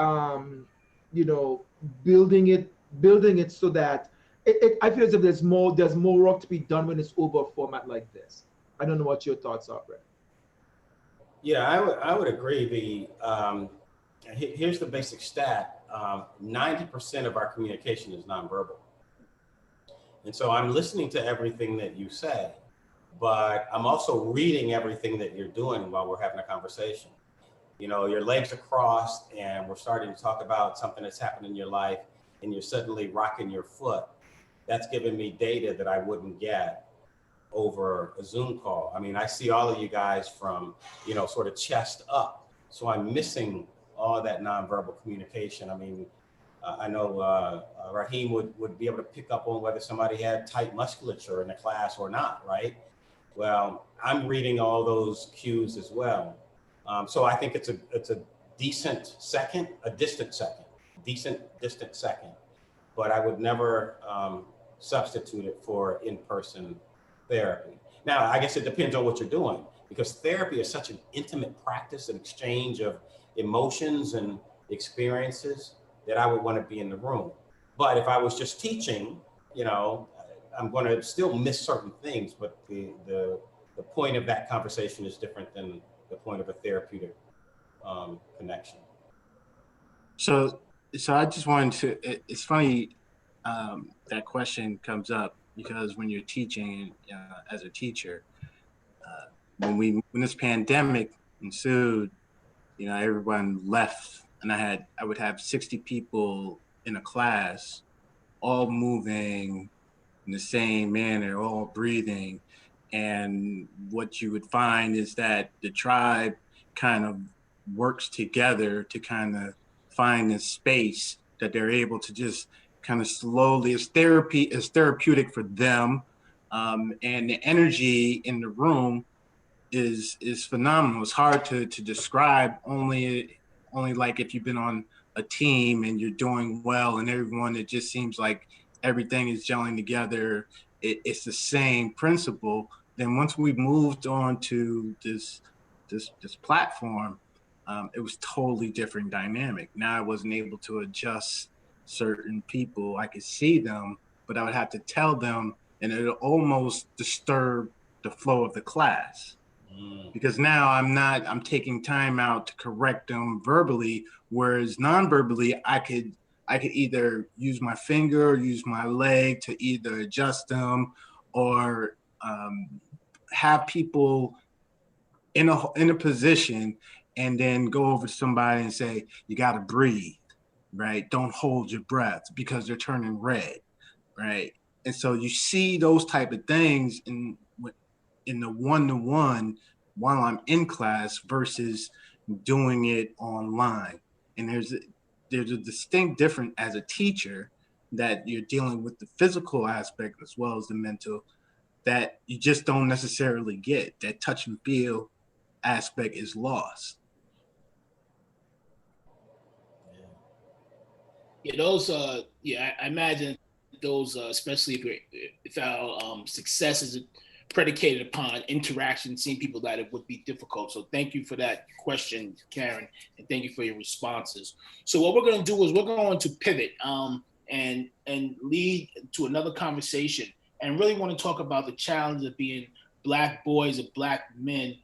you know, building it so that I feel as if there's more work to be done when it's over a format like this. I don't know what your thoughts are, Brett. Yeah, I would agree. Here's the basic stat. 90% of our communication is nonverbal. And so I'm listening to everything that you say, but I'm also reading everything that you're doing while we're having a conversation. You know, your legs are crossed and we're starting to talk about something that's happened in your life and you're suddenly rocking your foot. that's given me data that I wouldn't get over a Zoom call. I mean, I see all of you guys from, sort of chest up. So I'm missing all that nonverbal communication. I mean, I know Rahim would be able to pick up on whether somebody had tight musculature in the class or not, right? Well, I'm reading all those cues as well. So I think it's a distant second, distant second, but I would never substitute it for in-person therapy. Now, I guess it depends on what you're doing, because therapy is such an intimate practice and exchange of emotions and experiences that I would want to be in the room. But if I was just teaching, I'm going to still miss certain things, but the point of that conversation is different than the point of a therapeutic connection. So I just wanted to, it's funny that question comes up, because when you're teaching as a teacher, when this pandemic ensued, everyone left, and I would have 60 people in a class, all moving in the same manner, all breathing. And what you would find is that the tribe kind of works together to kind of find this space that they're able to just kind of slowly, it's therapeutic for them. And the energy in the room is phenomenal. It's hard to describe, only like if you've been on a team and you're doing well and everyone, it just seems like everything is gelling together. It's the same principle. Then once we moved on to this platform, it was totally different dynamic. Now I wasn't able to adjust certain people. I could see them, but I would have to tell them, and it would almost disturb the flow of the class. Because now I'm taking time out to correct them verbally, whereas non-verbally, I could either use my finger or use my leg to either adjust them, or have people in a position and then go over to somebody and say, you got to breathe, right? Don't hold your breath because they're turning red, right? And so you see those type of things in the one-to-one while I'm in class versus doing it online. And there's a distinct difference as a teacher, that you're dealing with the physical aspect as well as the mental, that you just don't necessarily get. That touch and feel aspect is lost. Yeah, those. I imagine those, especially if our success is predicated upon interaction, seeing people, that it would be difficult. So thank you for that question, Karen, and thank you for your responses. So what we're going to do is we're going to pivot and lead to another conversation, and really want to talk about the challenge of being Black boys or Black men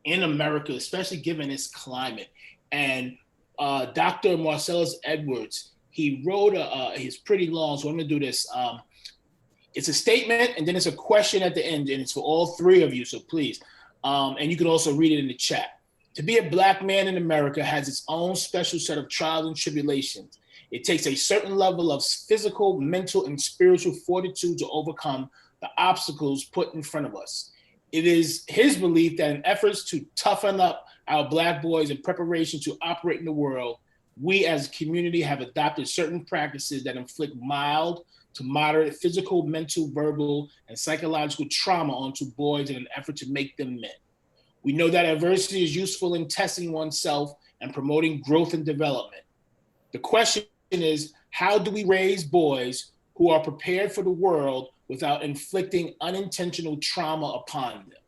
in America, especially given its climate. And Dr. Marcellus Edwards, he wrote he's pretty long, so I'm going to do this. It's a statement, and then it's a question at the end, and it's for all three of you, so please. And you can also read it in the chat. To be a Black man in America has its own special set of trials and tribulations. It takes a certain level of physical, mental, and spiritual fortitude to overcome the obstacles put in front of us. It is his belief that in efforts to toughen up our Black boys in preparation to operate in the world, we as a community have adopted certain practices that inflict mild to moderate physical, mental, verbal, and psychological trauma onto boys in an effort to make them men. We know that adversity is useful in testing oneself and promoting growth and development. The question is, how do we raise boys who are prepared for the world without inflicting unintentional trauma upon them?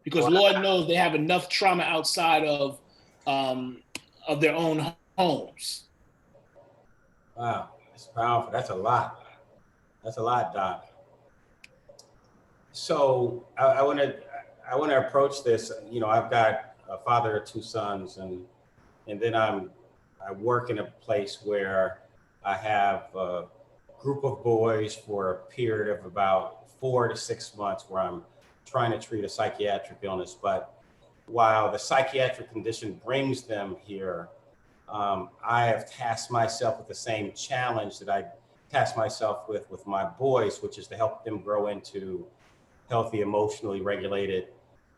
Because Lord knows they have enough trauma outside of their own homes. Wow, that's powerful. That's a lot. That's a lot, Doc. So I want to approach this. I've got a father of two sons, and then I work in a place where I have a group of boys for a period of about 4 to 6 months where I'm trying to treat a psychiatric illness. But while the psychiatric condition brings them here, I have tasked myself with the same challenge that I tasked myself with my boys, which is to help them grow into healthy, emotionally regulated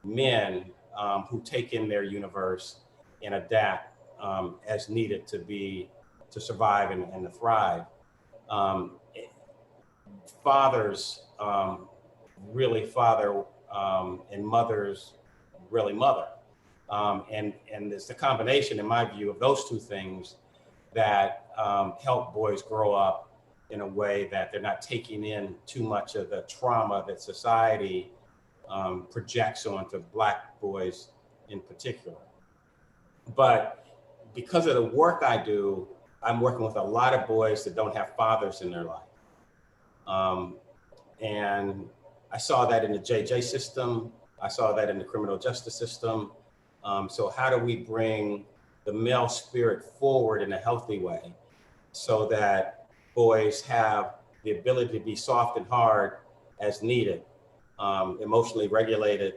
men who take in their universe and adapt as needed to survive and to thrive. Fathers really father and mothers really mother. And it's the combination, in my view, of those two things that help boys grow up in a way that they're not taking in too much of the trauma that society projects onto Black boys in particular. But because of the work I do, I'm working with a lot of boys that don't have fathers in their life. And I saw that in the JJ system. I saw that in the criminal justice system. So how do we bring the male spirit forward in a healthy way so that boys have the ability to be soft and hard as needed, emotionally regulated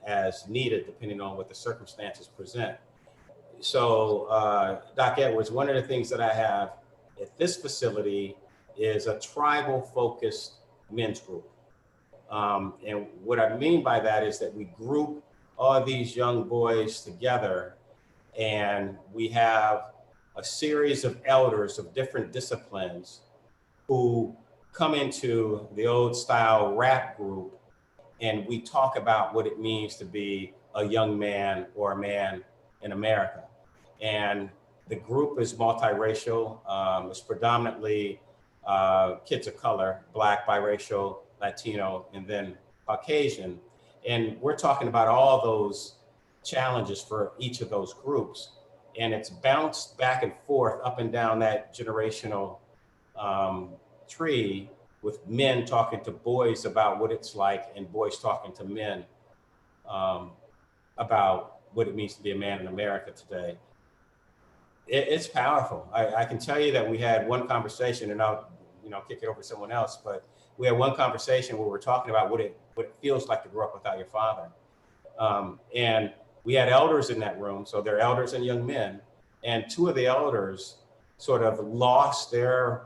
as needed, depending on what the circumstances present. So Doc Edwards, one of the things that I have at this facility is a tribal focused men's group. And what I mean by that is that we group all these young boys together, and we have a series of elders of different disciplines who come into the old style rap group, and we talk about what it means to be a young man or a man in America. And the group is multiracial. It's predominantly kids of color, Black, biracial, Latino, and then Caucasian. And we're talking about all those challenges for each of those groups. And it's bounced back and forth up and down that generational tree, with men talking to boys about what it's like and boys talking to men about what it means to be a man in America today. It's powerful. I can tell you that we had one conversation, and I'll kick it over to someone else, but we had one conversation where we're talking about what it feels like to grow up without your father. And we had elders in that room, so they're elders and young men, and two of the elders sort of lost their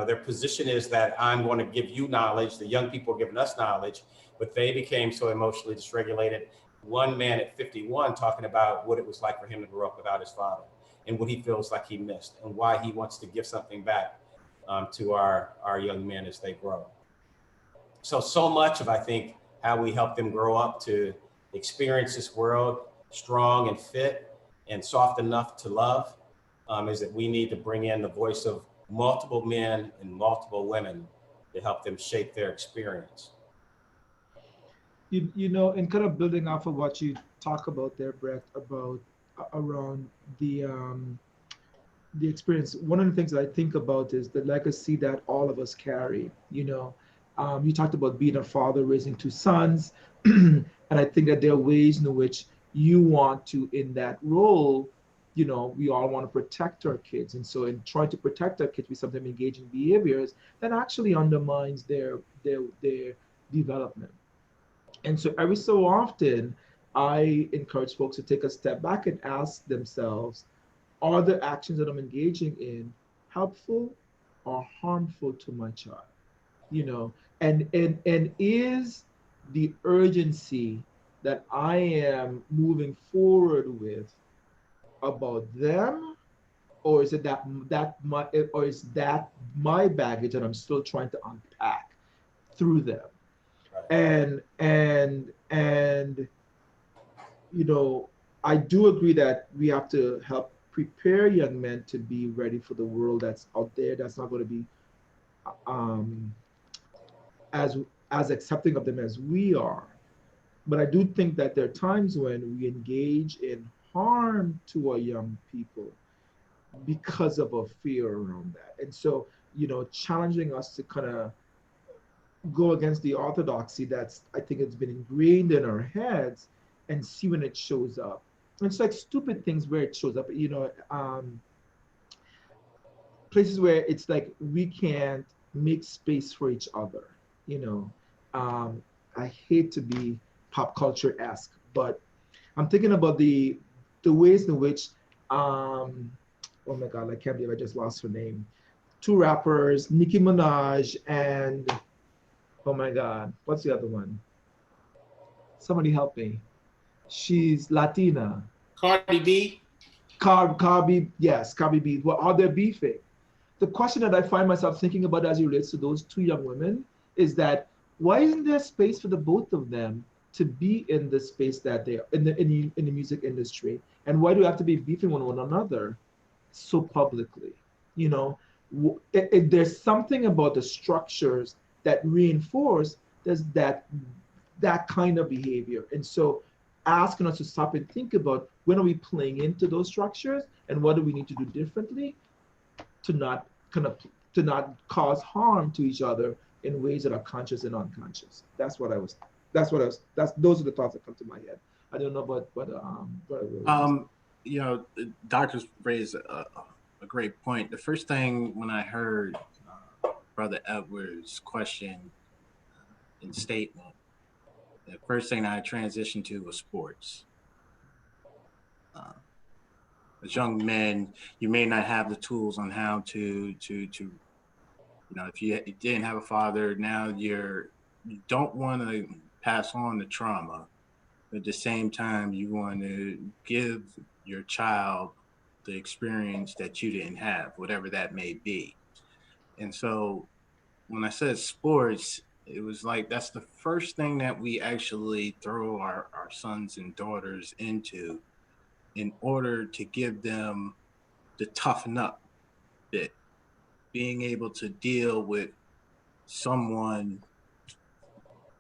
their position is that I'm going to give you knowledge. The young people are giving us knowledge, but they became so emotionally dysregulated. One man at 51 talking about what it was like for him to grow up without his father and what he feels like he missed and why he wants to give something back to our young men as they grow. So much of, I think, how we help them grow up to experience this world strong and fit and soft enough to love is that we need to bring in the voice of multiple men and multiple women to help them shape their experience. And kind of building off of what you talk about there, Brett, about around the experience. One of the things that I think about is the legacy that all of us carry. You talked about being a father, raising two sons, and I think that there are ways in which you want to, in that role, we all want to protect our kids, and so in trying to protect our kids, we sometimes engage in behaviors that actually undermines their development. And so every so often, I encourage folks to take a step back and ask themselves, are the actions that I'm engaging in helpful or harmful to my child? And is the urgency that I am moving forward with about them, or is it that my baggage that I'm still trying to unpack through them? And I do agree that we have to help prepare young men to be ready for the world that's out there, that's not going to be as accepting of them as we are. But I do think that there are times when we engage in harm to our young people because of a fear around that. And so, challenging us to kind of go against the orthodoxy that's, I think, it's been ingrained in our heads, and see when it shows up. And it's like stupid things where it shows up, places where it's like we can't make space for each other. I hate to be pop culture-esque, but I'm thinking about the ways in which, oh my God, I can't believe I just lost her name. Two rappers, Nicki Minaj and, oh my God, what's the other one? Somebody help me. She's Latina. Cardi B. Cardi, yes, Cardi B. Well, are they beefing? The question that I find myself thinking about as it relates to those two young women is that why isn't there space for the both of them to be in the space that they are in the music industry? And why do we have to be beefing one another so publicly? You know, there's something about the structures that reinforce that kind of behavior. And so asking us to stop and think about when are we playing into those structures and what do we need to do differently to not cause harm to each other in ways that are conscious and unconscious. Those are the thoughts that come to my head. I don't know about you know, the doctors raised a great point. The first thing when I heard Brother Edwards' question and statement, the first thing I transitioned to was sports. As young men, you may not have the tools on how to you know, if you didn't have a father, now you don't want to pass on the trauma, but at the same time, you want to give your child the experience that you didn't have, whatever that may be. And so when I said sports, it was like that's the first thing that we actually throw our sons and daughters into in order to give them the toughen up bit, being able to deal with someone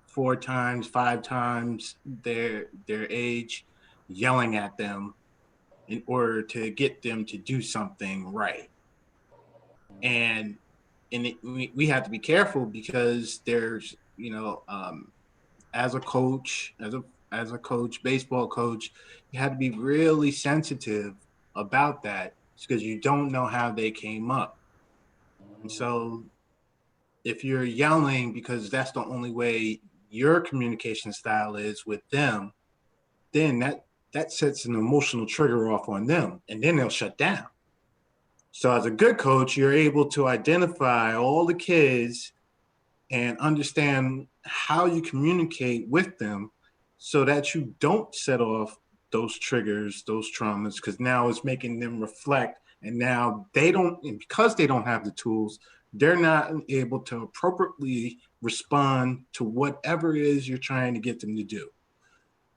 4 times, 5 times their age, yelling at them in order to get them to do something right. And we have to be careful because there's, you know, as a coach, baseball coach, you have to be really sensitive about that because you don't know how they came up. And so if you're yelling because that's the only way your communication style is with them, then that sets an emotional trigger off on them, and then they'll shut down. So as a good coach, you're able to identify all the kids and understand how you communicate with them so that you don't set off those triggers, those traumas, because now it's making them reflect. And now because they don't have the tools, they're not able to appropriately respond to whatever it is you're trying to get them to do.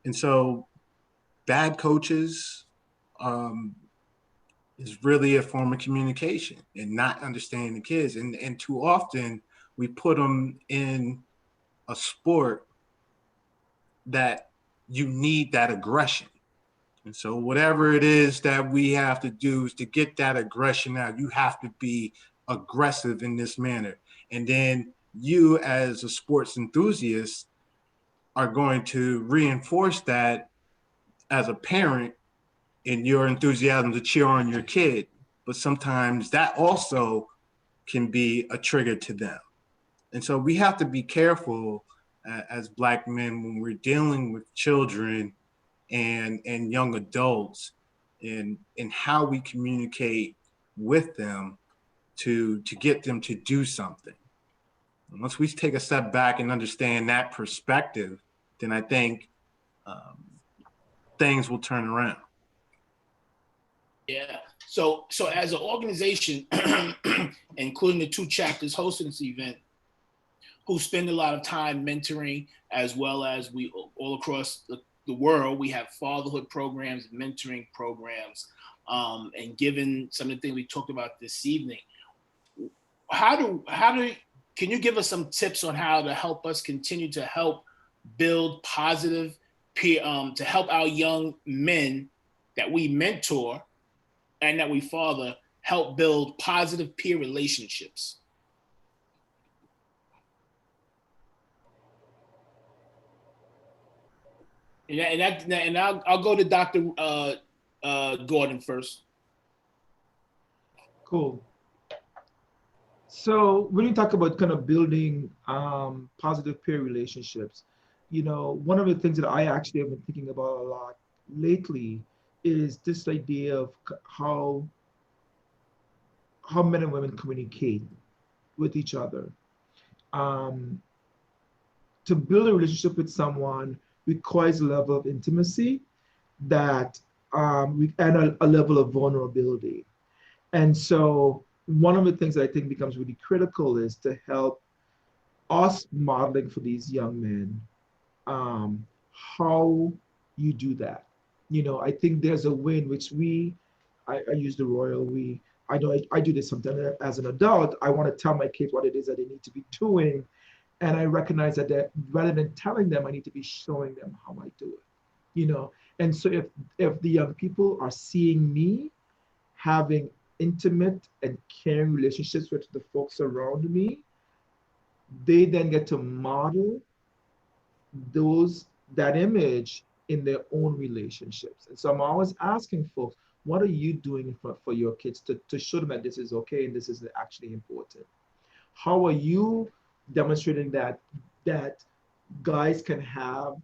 And so bad coaches is really a form of communication and not understanding the kids. And too often we put them in a sport that you need that aggression. And so whatever it is that we have to do is to get that aggression out. You have to be aggressive in this manner. And then you as a sports enthusiast are going to reinforce that as a parent in your enthusiasm to cheer on your kid. But sometimes that also can be a trigger to them. And so we have to be careful as Black men when we're dealing with children and young adults in how we communicate with them to get them to do something. And once we take a step back and understand that perspective, then I think things will turn around. Yeah. So as an organization, including the 2 chapters hosting this event, who spend a lot of time mentoring, as well as we all across the world, we have fatherhood programs, mentoring programs, and given some of the things we talked about this evening, can you give us some tips on how to help us continue to help build positive peer, to help our young men that we mentor and that we father, help build positive peer relationships? And I'll go to Dr. Gordon first. Cool. So when you talk about kind of building positive peer relationships, you know, one of the things that I actually have been thinking about a lot lately is this idea of how men and women communicate with each other. Um, to build a relationship with someone requires a level of intimacy that and a level of vulnerability. And so one of the things that I think becomes really critical is to help us modeling for these young men how you do that. You know, I think there's a way in which I use the royal we. I know I do this sometimes as an adult. I want to tell my kids what it is that they need to be doing. And I recognize that rather than telling them, I need to be showing them how I do it. You know, and so if the young people are seeing me having intimate and caring relationships with the folks around me, they then get to model that image in their own relationships. And so I'm always asking folks, what are you doing for your kids to show them that this is okay and this is actually important? How are you demonstrating that guys can have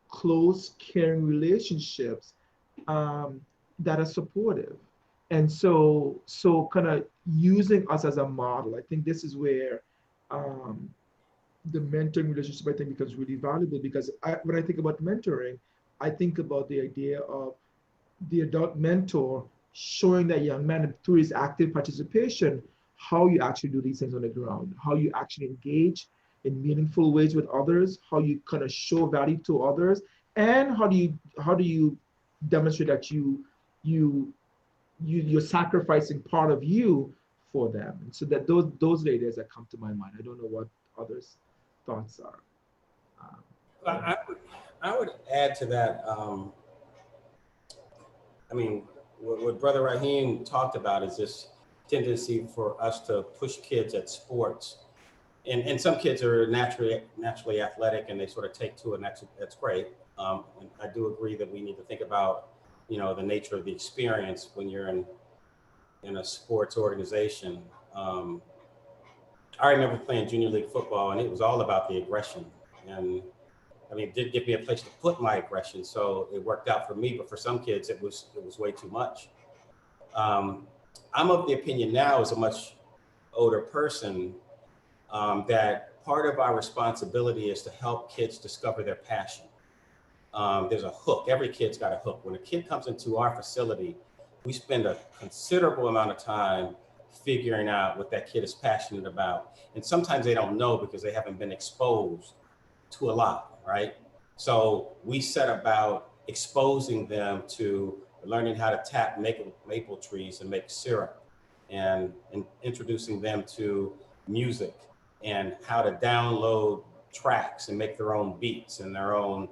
close, caring relationships that are supportive? And so kind of using us as a model, I think this is where the mentoring relationship, I think, becomes really valuable, because when I think about mentoring, I think about the idea of the adult mentor showing that young man through his active participation how you actually do these things on the ground, how you actually engage in meaningful ways with others, how you kind of show value to others, and how do you demonstrate that you're sacrificing part of you for them. And so that those are ideas that come to my mind. I don't know what others' thoughts are. I would add to that. I mean, what Brother Rahim talked about is this tendency for us to push kids at sports. And some kids are naturally athletic and they sort of take to it, and that's great. And I do agree that we need to think about, you know, the nature of the experience when you're in a sports organization. I remember playing junior league football, and it was all about the aggression. And I mean, it did give me a place to put my aggression, so it worked out for me. But for some kids, it was way too much. I'm of the opinion now, as a much older person, that part of our responsibility is to help kids discover their passion. There's a hook. Every kid's got a hook. When a kid comes into our facility, we spend a considerable amount of time figuring out what that kid is passionate about. And sometimes they don't know because they haven't been exposed to a lot, right? So we set about exposing them to learning how to tap maple trees and make syrup, and introducing them to music and how to download tracks and make their own beats and their own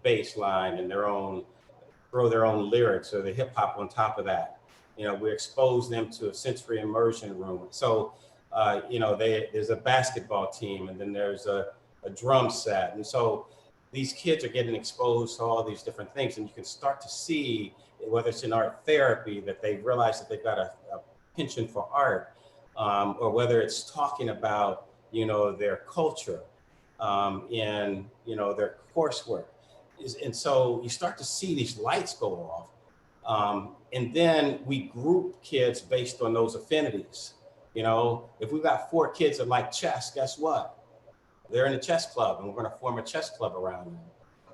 bass line and throw their own lyrics or the hip hop on top of that. You know, we expose them to a sensory immersion room. So, you know, there's a basketball team, and then there's a drum set. And so these kids are getting exposed to all these different things, and you can start to see, whether it's in art therapy, that they realize that they've got a penchant for art, or whether it's talking about, you know, their culture and, you know, their coursework. And so you start to see these lights go off. And then we group kids based on those affinities. You know, if we've got 4 kids that like chess, guess what? They're in a chess club, and we're going to form a chess club around them.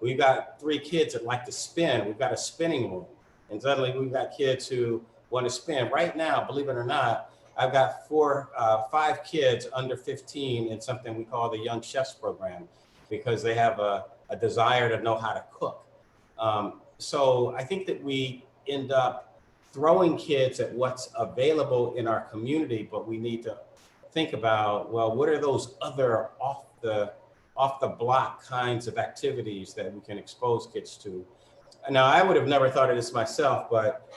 We've got 3 kids that like to spin. We've got a spinning room. And suddenly we've got kids who want to spin. Right now, believe it or not, I've got 5 kids under 15 in something we call the Young Chefs Program, because they have a desire to know how to cook. So I think that we end up throwing kids at what's available in our community, but we need to think about, well, what are those other off the block kinds of activities that we can expose kids to? Now, I would have never thought of this myself, but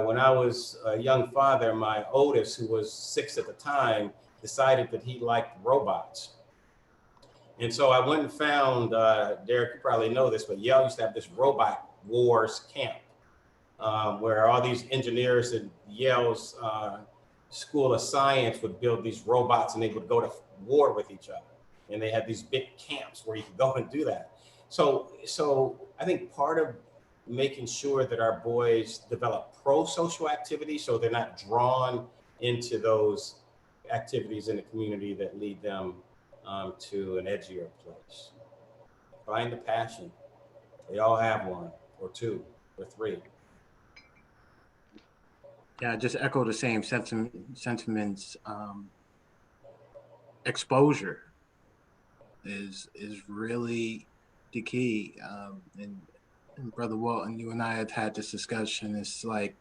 when I was a young father, my oldest, who was 6 at the time, decided that he liked robots. And so I went and found, Derrick, you probably know this, but Yale used to have this robot wars camp, where all these engineers at Yale's School of Science would build these robots, and they would go to war with each other. And they had these big camps where you could go and do that. So I think part of making sure that our boys develop pro-social activities so they're not drawn into those activities in the community that lead them to an edgier place. Find the passion. They all have one, or two, or three. Yeah, just echo the same sentiments. Exposure is really the key. And Brother Walton, you and I had this discussion. It's like,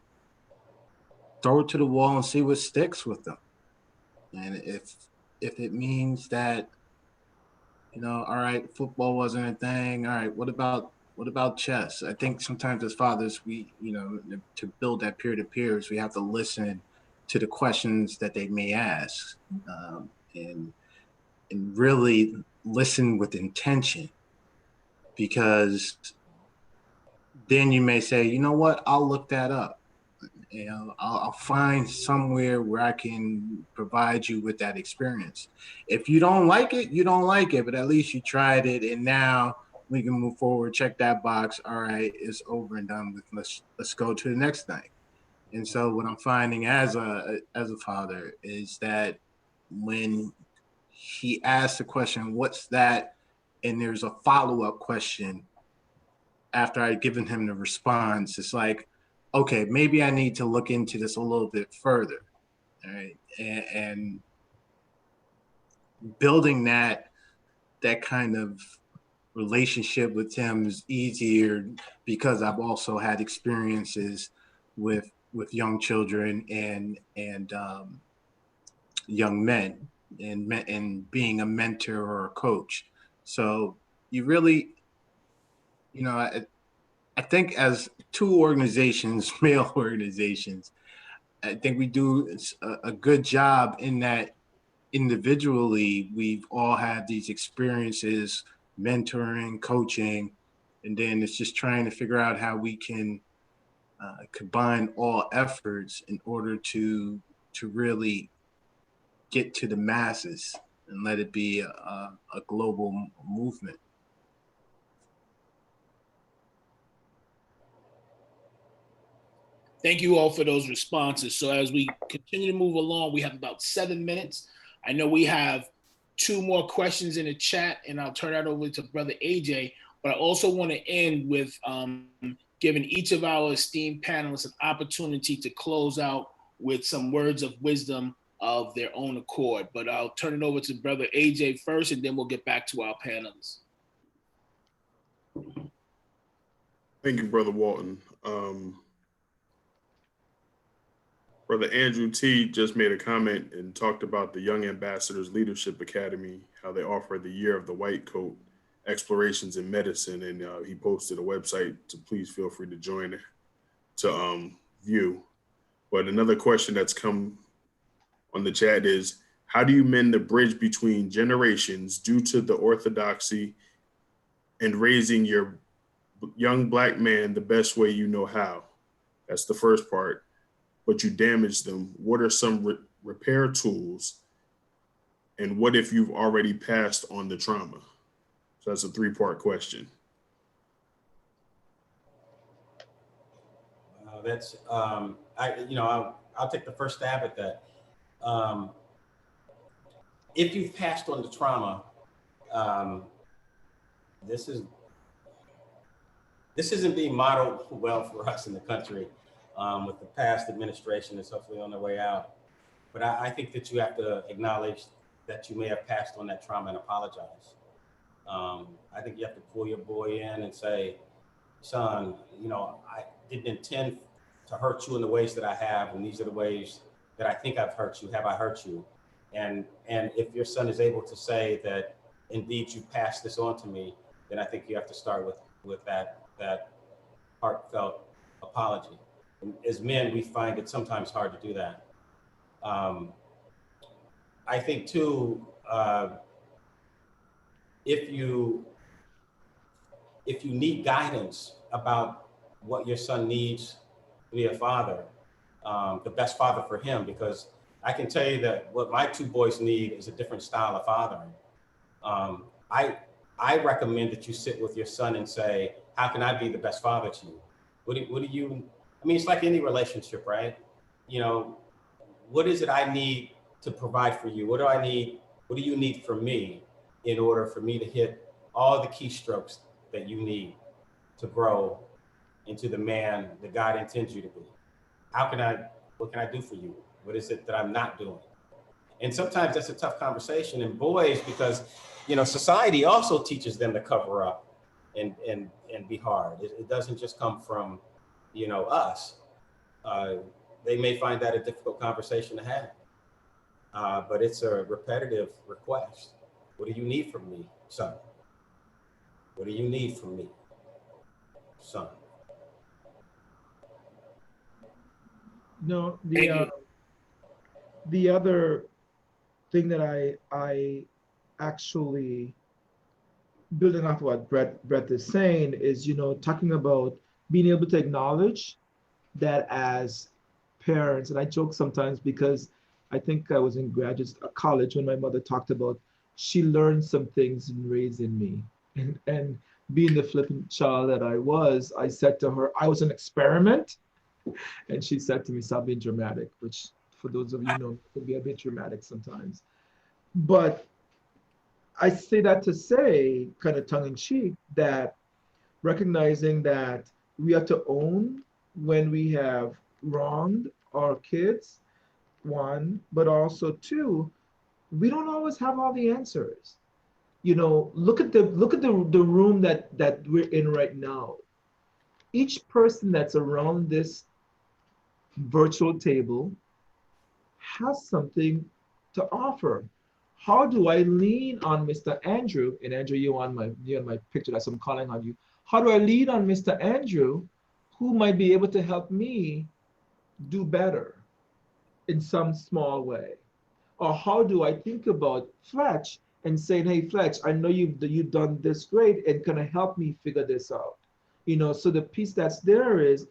throw it to the wall and see what sticks with them. And if it means that, all right, football wasn't a thing. All right, what about chess? I think sometimes as fathers, we, to build that peer-to-peers, we have to listen to the questions that they may ask, and really listen with intention, because then you may say, you know what, I'll look that up. I'll find somewhere where I can provide you with that experience. If you don't like it, you don't like it, but at least you tried it, and now we can move forward, check that box. All right, it's over and done with. Let's go to the next thing. And so what I'm finding as a father is that when he asks the question, what's that? And there's a follow-up question after I've given him the response, it's like, okay, maybe I need to look into this a little bit further, all right? And building that kind of relationship with him is easier because I've also had experiences with young children and young men and being a mentor or a coach. So you really, I think as two organizations, male organizations, I think we do a good job in that individually we've all had these experiences, mentoring, coaching, and then it's just trying to figure out how we can combine all efforts in order to really get to the masses and let it be a global movement. Thank you all for those responses. So as we continue to move along, we have about 7 minutes. I know we have 2 more questions in the chat, and I'll turn that over to Brother AJ. But I also want to end with giving each of our esteemed panelists an opportunity to close out with some words of wisdom of their own accord. But I'll turn it over to Brother AJ first, and then we'll get back to our panelists. Thank you, Brother Walton. Brother Andrew T. just made a comment and talked about the Young Ambassadors Leadership Academy, how they offer the Year of the White Coat Explorations in Medicine, and he posted a website, so please feel free to join to view. But another question that's come on the chat is, how do you mend the bridge between generations due to the orthodoxy and raising your young Black man the best way you know how? That's the first part. But you damage them. What are some repair tools? And what if you've already passed on the trauma? So that's a 3-part question. That's, I'll take the first stab at that. If you've passed on the trauma, this isn't being modeled well for us in the country. With the past administration that's hopefully on their way out. But I think that you have to acknowledge that you may have passed on that trauma and apologize. I think you have to pull your boy in and say, son, I didn't intend to hurt you in the ways that I have, and these are the ways that I think I've hurt you. Have I hurt you? And if your son is able to say that, indeed, you passed this on to me, then I think you have to start with that heartfelt apology. As men, we find it sometimes hard to do that. I think too, if you need guidance about what your son needs to be a father, the best father for him, because I can tell you that what my 2 boys need is a different style of fathering. I recommend that you sit with your son and say, how can I be the best father to you? What do you, I mean, it's like any relationship, right? You know, what is it I need to provide for you? What do I need? What do you need from me in order for me to hit all the keystrokes that you need to grow into the man that God intends you to be? What can I do for you? What is it that I'm not doing? And sometimes that's a tough conversation in boys because, you know, society also teaches them to cover up and be hard. It doesn't just come from, you know, us. They may find that a difficult conversation to have, but it's a repetitive request. What do you need from me, son? What do you need from me, son? No, Thank you. the other thing that I actually, building off what Brett is saying, is, you know, talking about being able to acknowledge that as parents. And I joke sometimes because I think I was in college when my mother talked about she learned some things in raising me. And being the flippant child that I was, I said to her, I was an experiment. And she said to me, stop being dramatic, which for those of you know, can be a bit dramatic sometimes. But I say that to say, kind of tongue in cheek, that recognizing that we have to own when we have wronged our kids, one, but also two, we don't always have all the answers. You know, look at the room that we're in right now. Each person that's around this virtual table has something to offer. How do I lean on Mr. Andrew? And Andrew, you're on my picture, that's I'm calling on you. How do I lean on Mr. Andrew, who might be able to help me do better in some small way? Or how do I think about Fletch and saying, hey, Fletch, I know you've done this great, and can I help me figure this out? You know, so the piece that's there is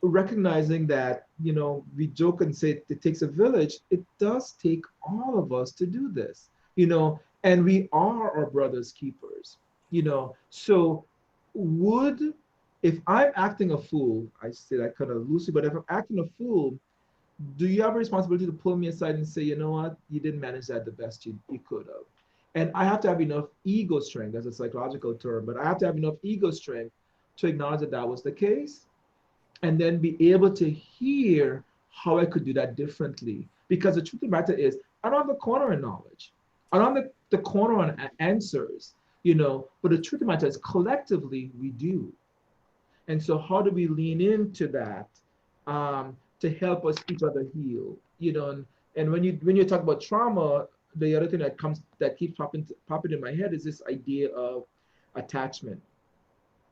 recognizing that, you know, we joke and say it takes a village. It does take all of us to do this, you know, and we are our brother's keepers, you know. So if I'm acting a fool, I say that kind of loosely, but if I'm acting a fool, do you have a responsibility to pull me aside and say, you know what, you didn't manage that the best you could have? And I have to have enough ego strength, that's a psychological term, but I have to have enough ego strength to acknowledge that that was the case, and then be able to hear how I could do that differently. Because the truth of the matter is, I don't have the corner on knowledge. I don't have the corner on answers, you know, but the truth of the matter is collectively we do. And so how do we lean into that to help us each other heal, you know? And when you talk about trauma, the other thing that keeps popping in my head is this idea of attachment.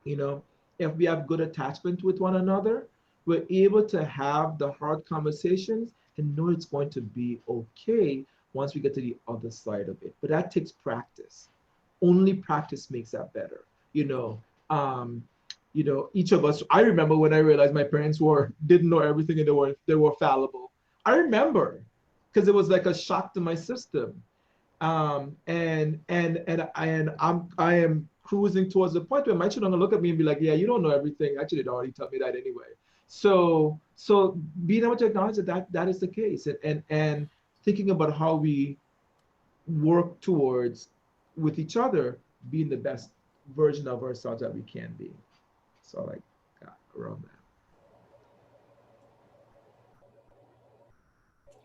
You know, if we have good attachment with one another, we're able to have the hard conversations and know it's going to be okay once we get to the other side of it. But that takes practice. Only practice makes that better. You know, each of us, I remember when I realized my parents didn't know everything and they were fallible. I remember, because it was like a shock to my system. And I am cruising towards the point where my children are gonna look at me and be like, yeah, you don't know everything. Actually, they'd already told me that anyway. So being able to acknowledge that is the case, and thinking about how we work towards with each other being the best version of ourselves that we can be. So like around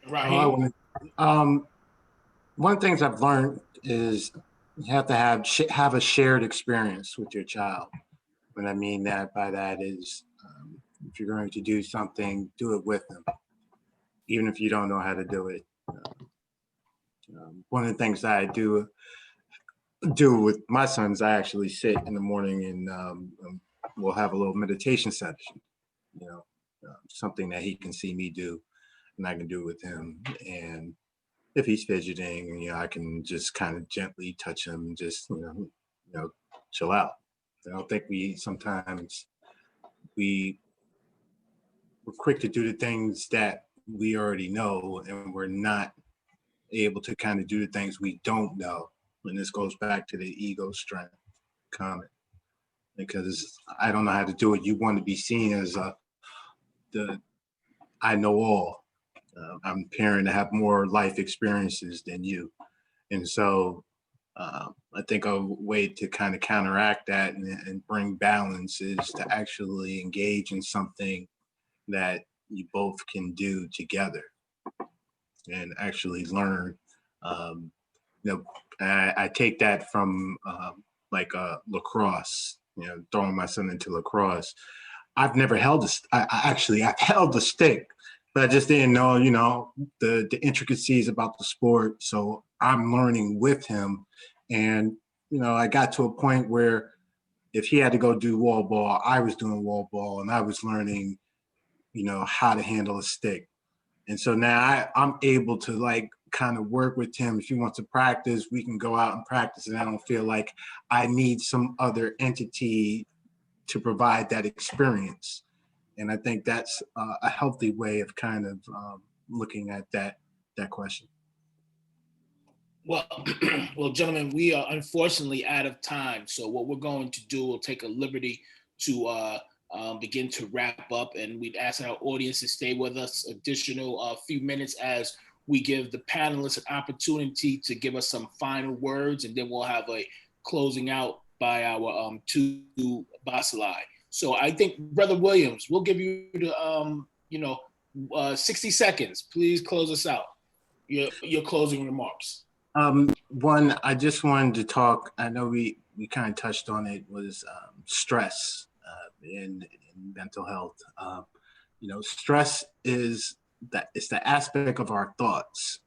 that. Raheem? One of the things I've learned is you have to have a shared experience with your child. What I mean by that is, if you're going to do something, do it with them, even if you don't know how to do it. One of the things that I do with my sons, I actually sit in the morning and we'll have a little meditation session, you know, something that he can see me do and I can do with him. And if he's fidgeting, you know, I can just kind of gently touch him and just, you know, chill out. I don't think sometimes we're quick to do the things that we already know, and we're not able to kind of do the things we don't know. And this goes back to the ego strength comment. because I don't know how to do it. You want to be seen as I know all. I'm appearing to have more life experiences than you. And so I think a way to kind of counteract that and bring balance is to actually engage in something that you both can do together and actually learn. I take that from like lacrosse, throwing my son into lacrosse. I've never held I've held the stick, but I just didn't know, the intricacies about the sport. So I'm learning with him. And, I got to a point where if he had to go do wall ball, I was doing wall ball and I was learning, how to handle a stick. And so now I'm able to like kind of work with him. If he wants to practice, we can go out and practice. And I don't feel like I need some other entity to provide that experience. And I think that's a healthy way of kind of looking at that question. Well, well, gentlemen, we are unfortunately out of time. So what we're going to do, we'll take a liberty to begin to wrap up, and we'd ask our audience to stay with us additional few minutes as we give the panelists an opportunity to give us some final words, and then we'll have a closing out by our two Basilai. So I think, Brother Williams, we'll give you the 60 seconds. Please close us out. Your closing remarks. One, I just wanted to talk, I know we kind of touched on it, was stress in mental health. Stress it's the aspect of our thoughts.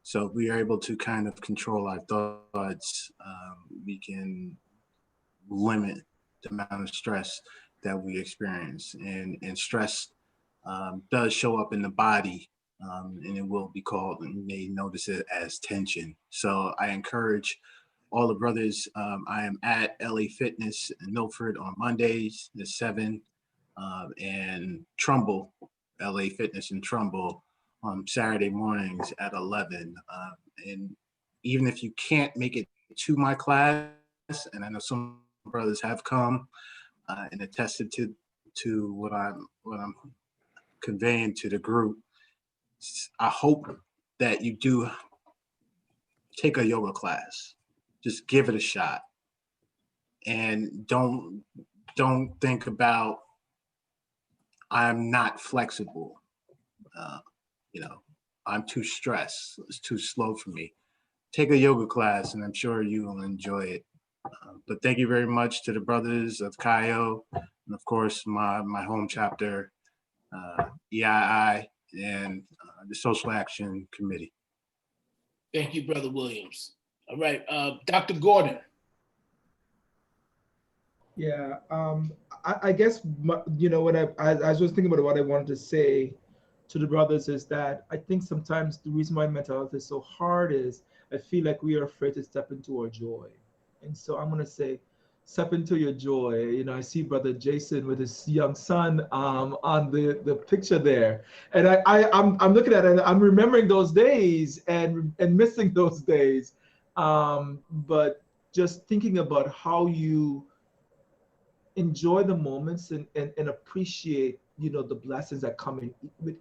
So if we are able to kind of control our thoughts, we can limit the amount of stress that we experience. And stress does show up in the body. And it will be called, and you may notice it as tension. So I encourage all the brothers. I am at LA Fitness in Milford on Mondays at 7, and Trumbull, LA Fitness in Trumbull on Saturday mornings at 11. And even if you can't make it to my class, and I know some brothers have come and attested to what I'm conveying to the group, I hope that you do take a yoga class. Just give it a shot, and don't think about I'm not flexible. I'm too stressed. It's too slow for me. Take a yoga class, and I'm sure you will enjoy it. But thank you very much to the brothers of CAIO, and of course my home chapter, EII, and the Social Action Committee. Thank you, Brother Williams. All right, Dr. Gordon. Yeah, I guess, when I was thinking about what I wanted to say to the brothers is that I think sometimes the reason why mental health is so hard is I feel like we are afraid to step into our joy. And so I'm going to say, step into your joy. I see Brother Jason with his young son on the picture there. And I'm looking at it and I'm remembering those days and missing those days. But just thinking about how you enjoy the moments and appreciate, the blessings that come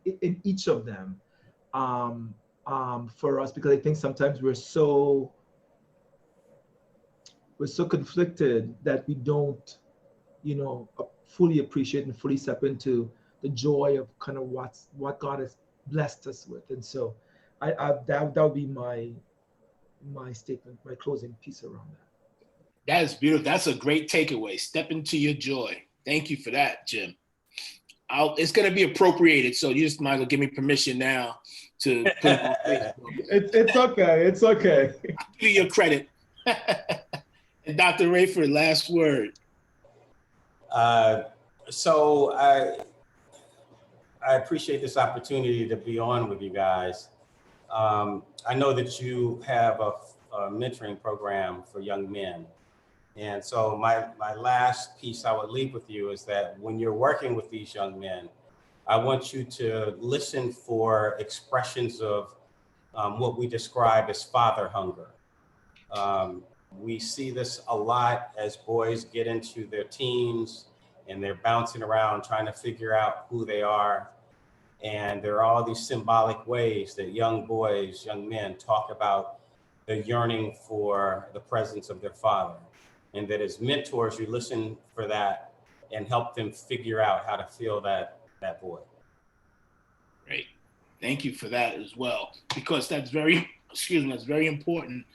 in each of them for us, because I think sometimes we're so conflicted that we don't, fully appreciate and fully step into the joy of kind of what God has blessed us with. And so that would be my statement, my closing piece around that. That is beautiful. That's a great takeaway. Step into your joy. Thank you for that, Jim. It's going to be appropriated, so you just might as well give me permission now to put it on Facebook. It's okay. It's okay. I'll give you your credit. And Dr. Rayford, last word. So I appreciate this opportunity to be on with you guys. I know that you have a mentoring program for young men. And so my last piece I would leave with you is that when you're working with these young men, I want you to listen for expressions of what we describe as father hunger. We see this a lot as boys get into their teens and they're bouncing around trying to figure out who they are. And there are all these symbolic ways that young boys, young men talk about the yearning for the presence of their father. And that as mentors, you listen for that and help them figure out how to feel that void. Great. Thank you for that as well, because that's very, that's very important.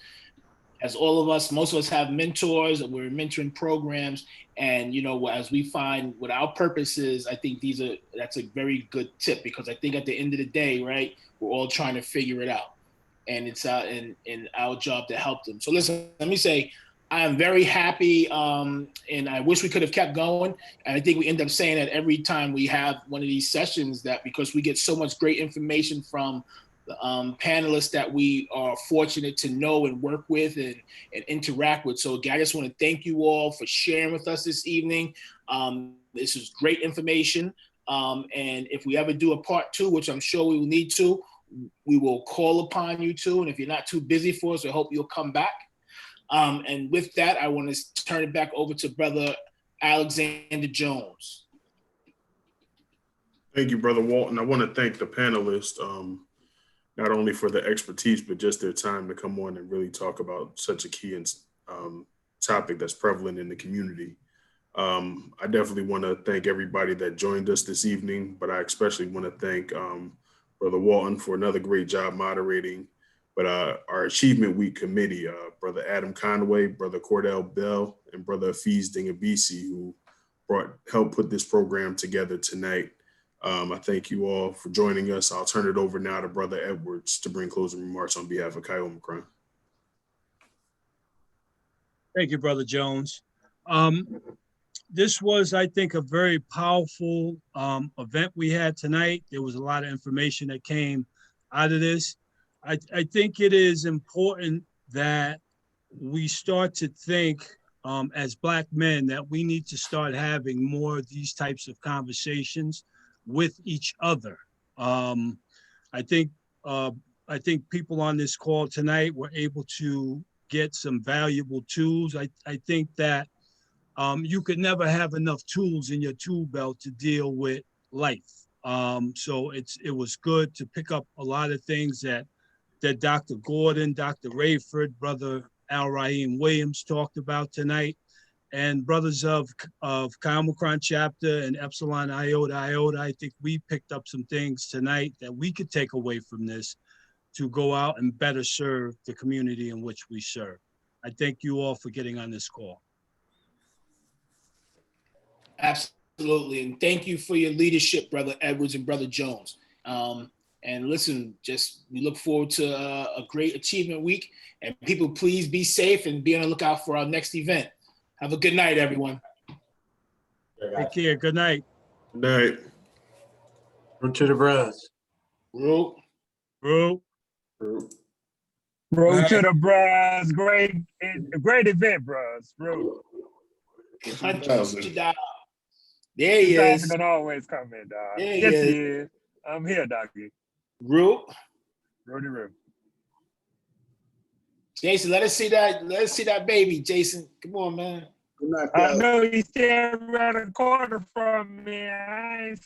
As all of us, most of us have mentors, we're in mentoring programs, and as we find what our purpose is, I think that's a very good tip, because I think at the end of the day, right, we're all trying to figure it out, and it's in our job to help them. So listen, let me say, I am very happy, and I wish we could have kept going. And I think we end up saying that every time we have one of these sessions, that because we get so much great information from the panelists that we are fortunate to know and work with and interact with. So again, I just want to thank you all for sharing with us this evening. This is great information. And if we ever do a part 2, which I'm sure we will need to, we will call upon you too. And if you're not too busy for us, I hope you'll come back. And with that, I want to turn it back over to Brother Alexander Jones. Thank you, Brother Walton. I want to thank the panelists, not only for the expertise, but just their time to come on and really talk about such a key topic that's prevalent in the community. I definitely want to thank everybody that joined us this evening, but I especially want to thank Brother Walton for another great job moderating. But our Achievement Week committee, Brother Adam Conway, Brother Cordell Bell, and Brother Afiz Dingabisi, who helped put this program together tonight. I thank you all for joining us. I'll turn it over now to Brother Edwards to bring closing remarks on behalf of Chi Omicron. Thank you, Brother Jones. This was, I think, a very powerful event we had tonight. There was a lot of information that came out of this. I think it is important that we start to think as Black men that we need to start having more of these types of conversations with each other. I think people on this call tonight were able to get some valuable tools. I think that you could never have enough tools in your tool belt to deal with life. So it was good to pick up a lot of things that Dr. Gordon, Dr. Rayford, Brother AL-RAHIM Williams talked about tonight, and brothers of Chi Omicron Chapter and Epsilon, Iota. I think we picked up some things tonight that we could take away from this to go out and better serve the community in which we serve. I thank you all for getting on this call. Absolutely, and thank you for your leadership, Brother Edwards and Brother Jones. And listen, we look forward to a great Achievement Week. And people, please be safe and be on the lookout for our next event. Have a good night, everyone. Take care. Good night. Good night. Root to the bros. Root. Root. Root. Road to the bros. Great event, bros. Road. $100. There he is. Gonna always come in, dog. There he Yes, is. he is. I'm here, doggy. Root. Rudy Roo. Jason, let us see that. Let us see that baby, Jason. Come on, man. I know he's still around the corner from me. I ain't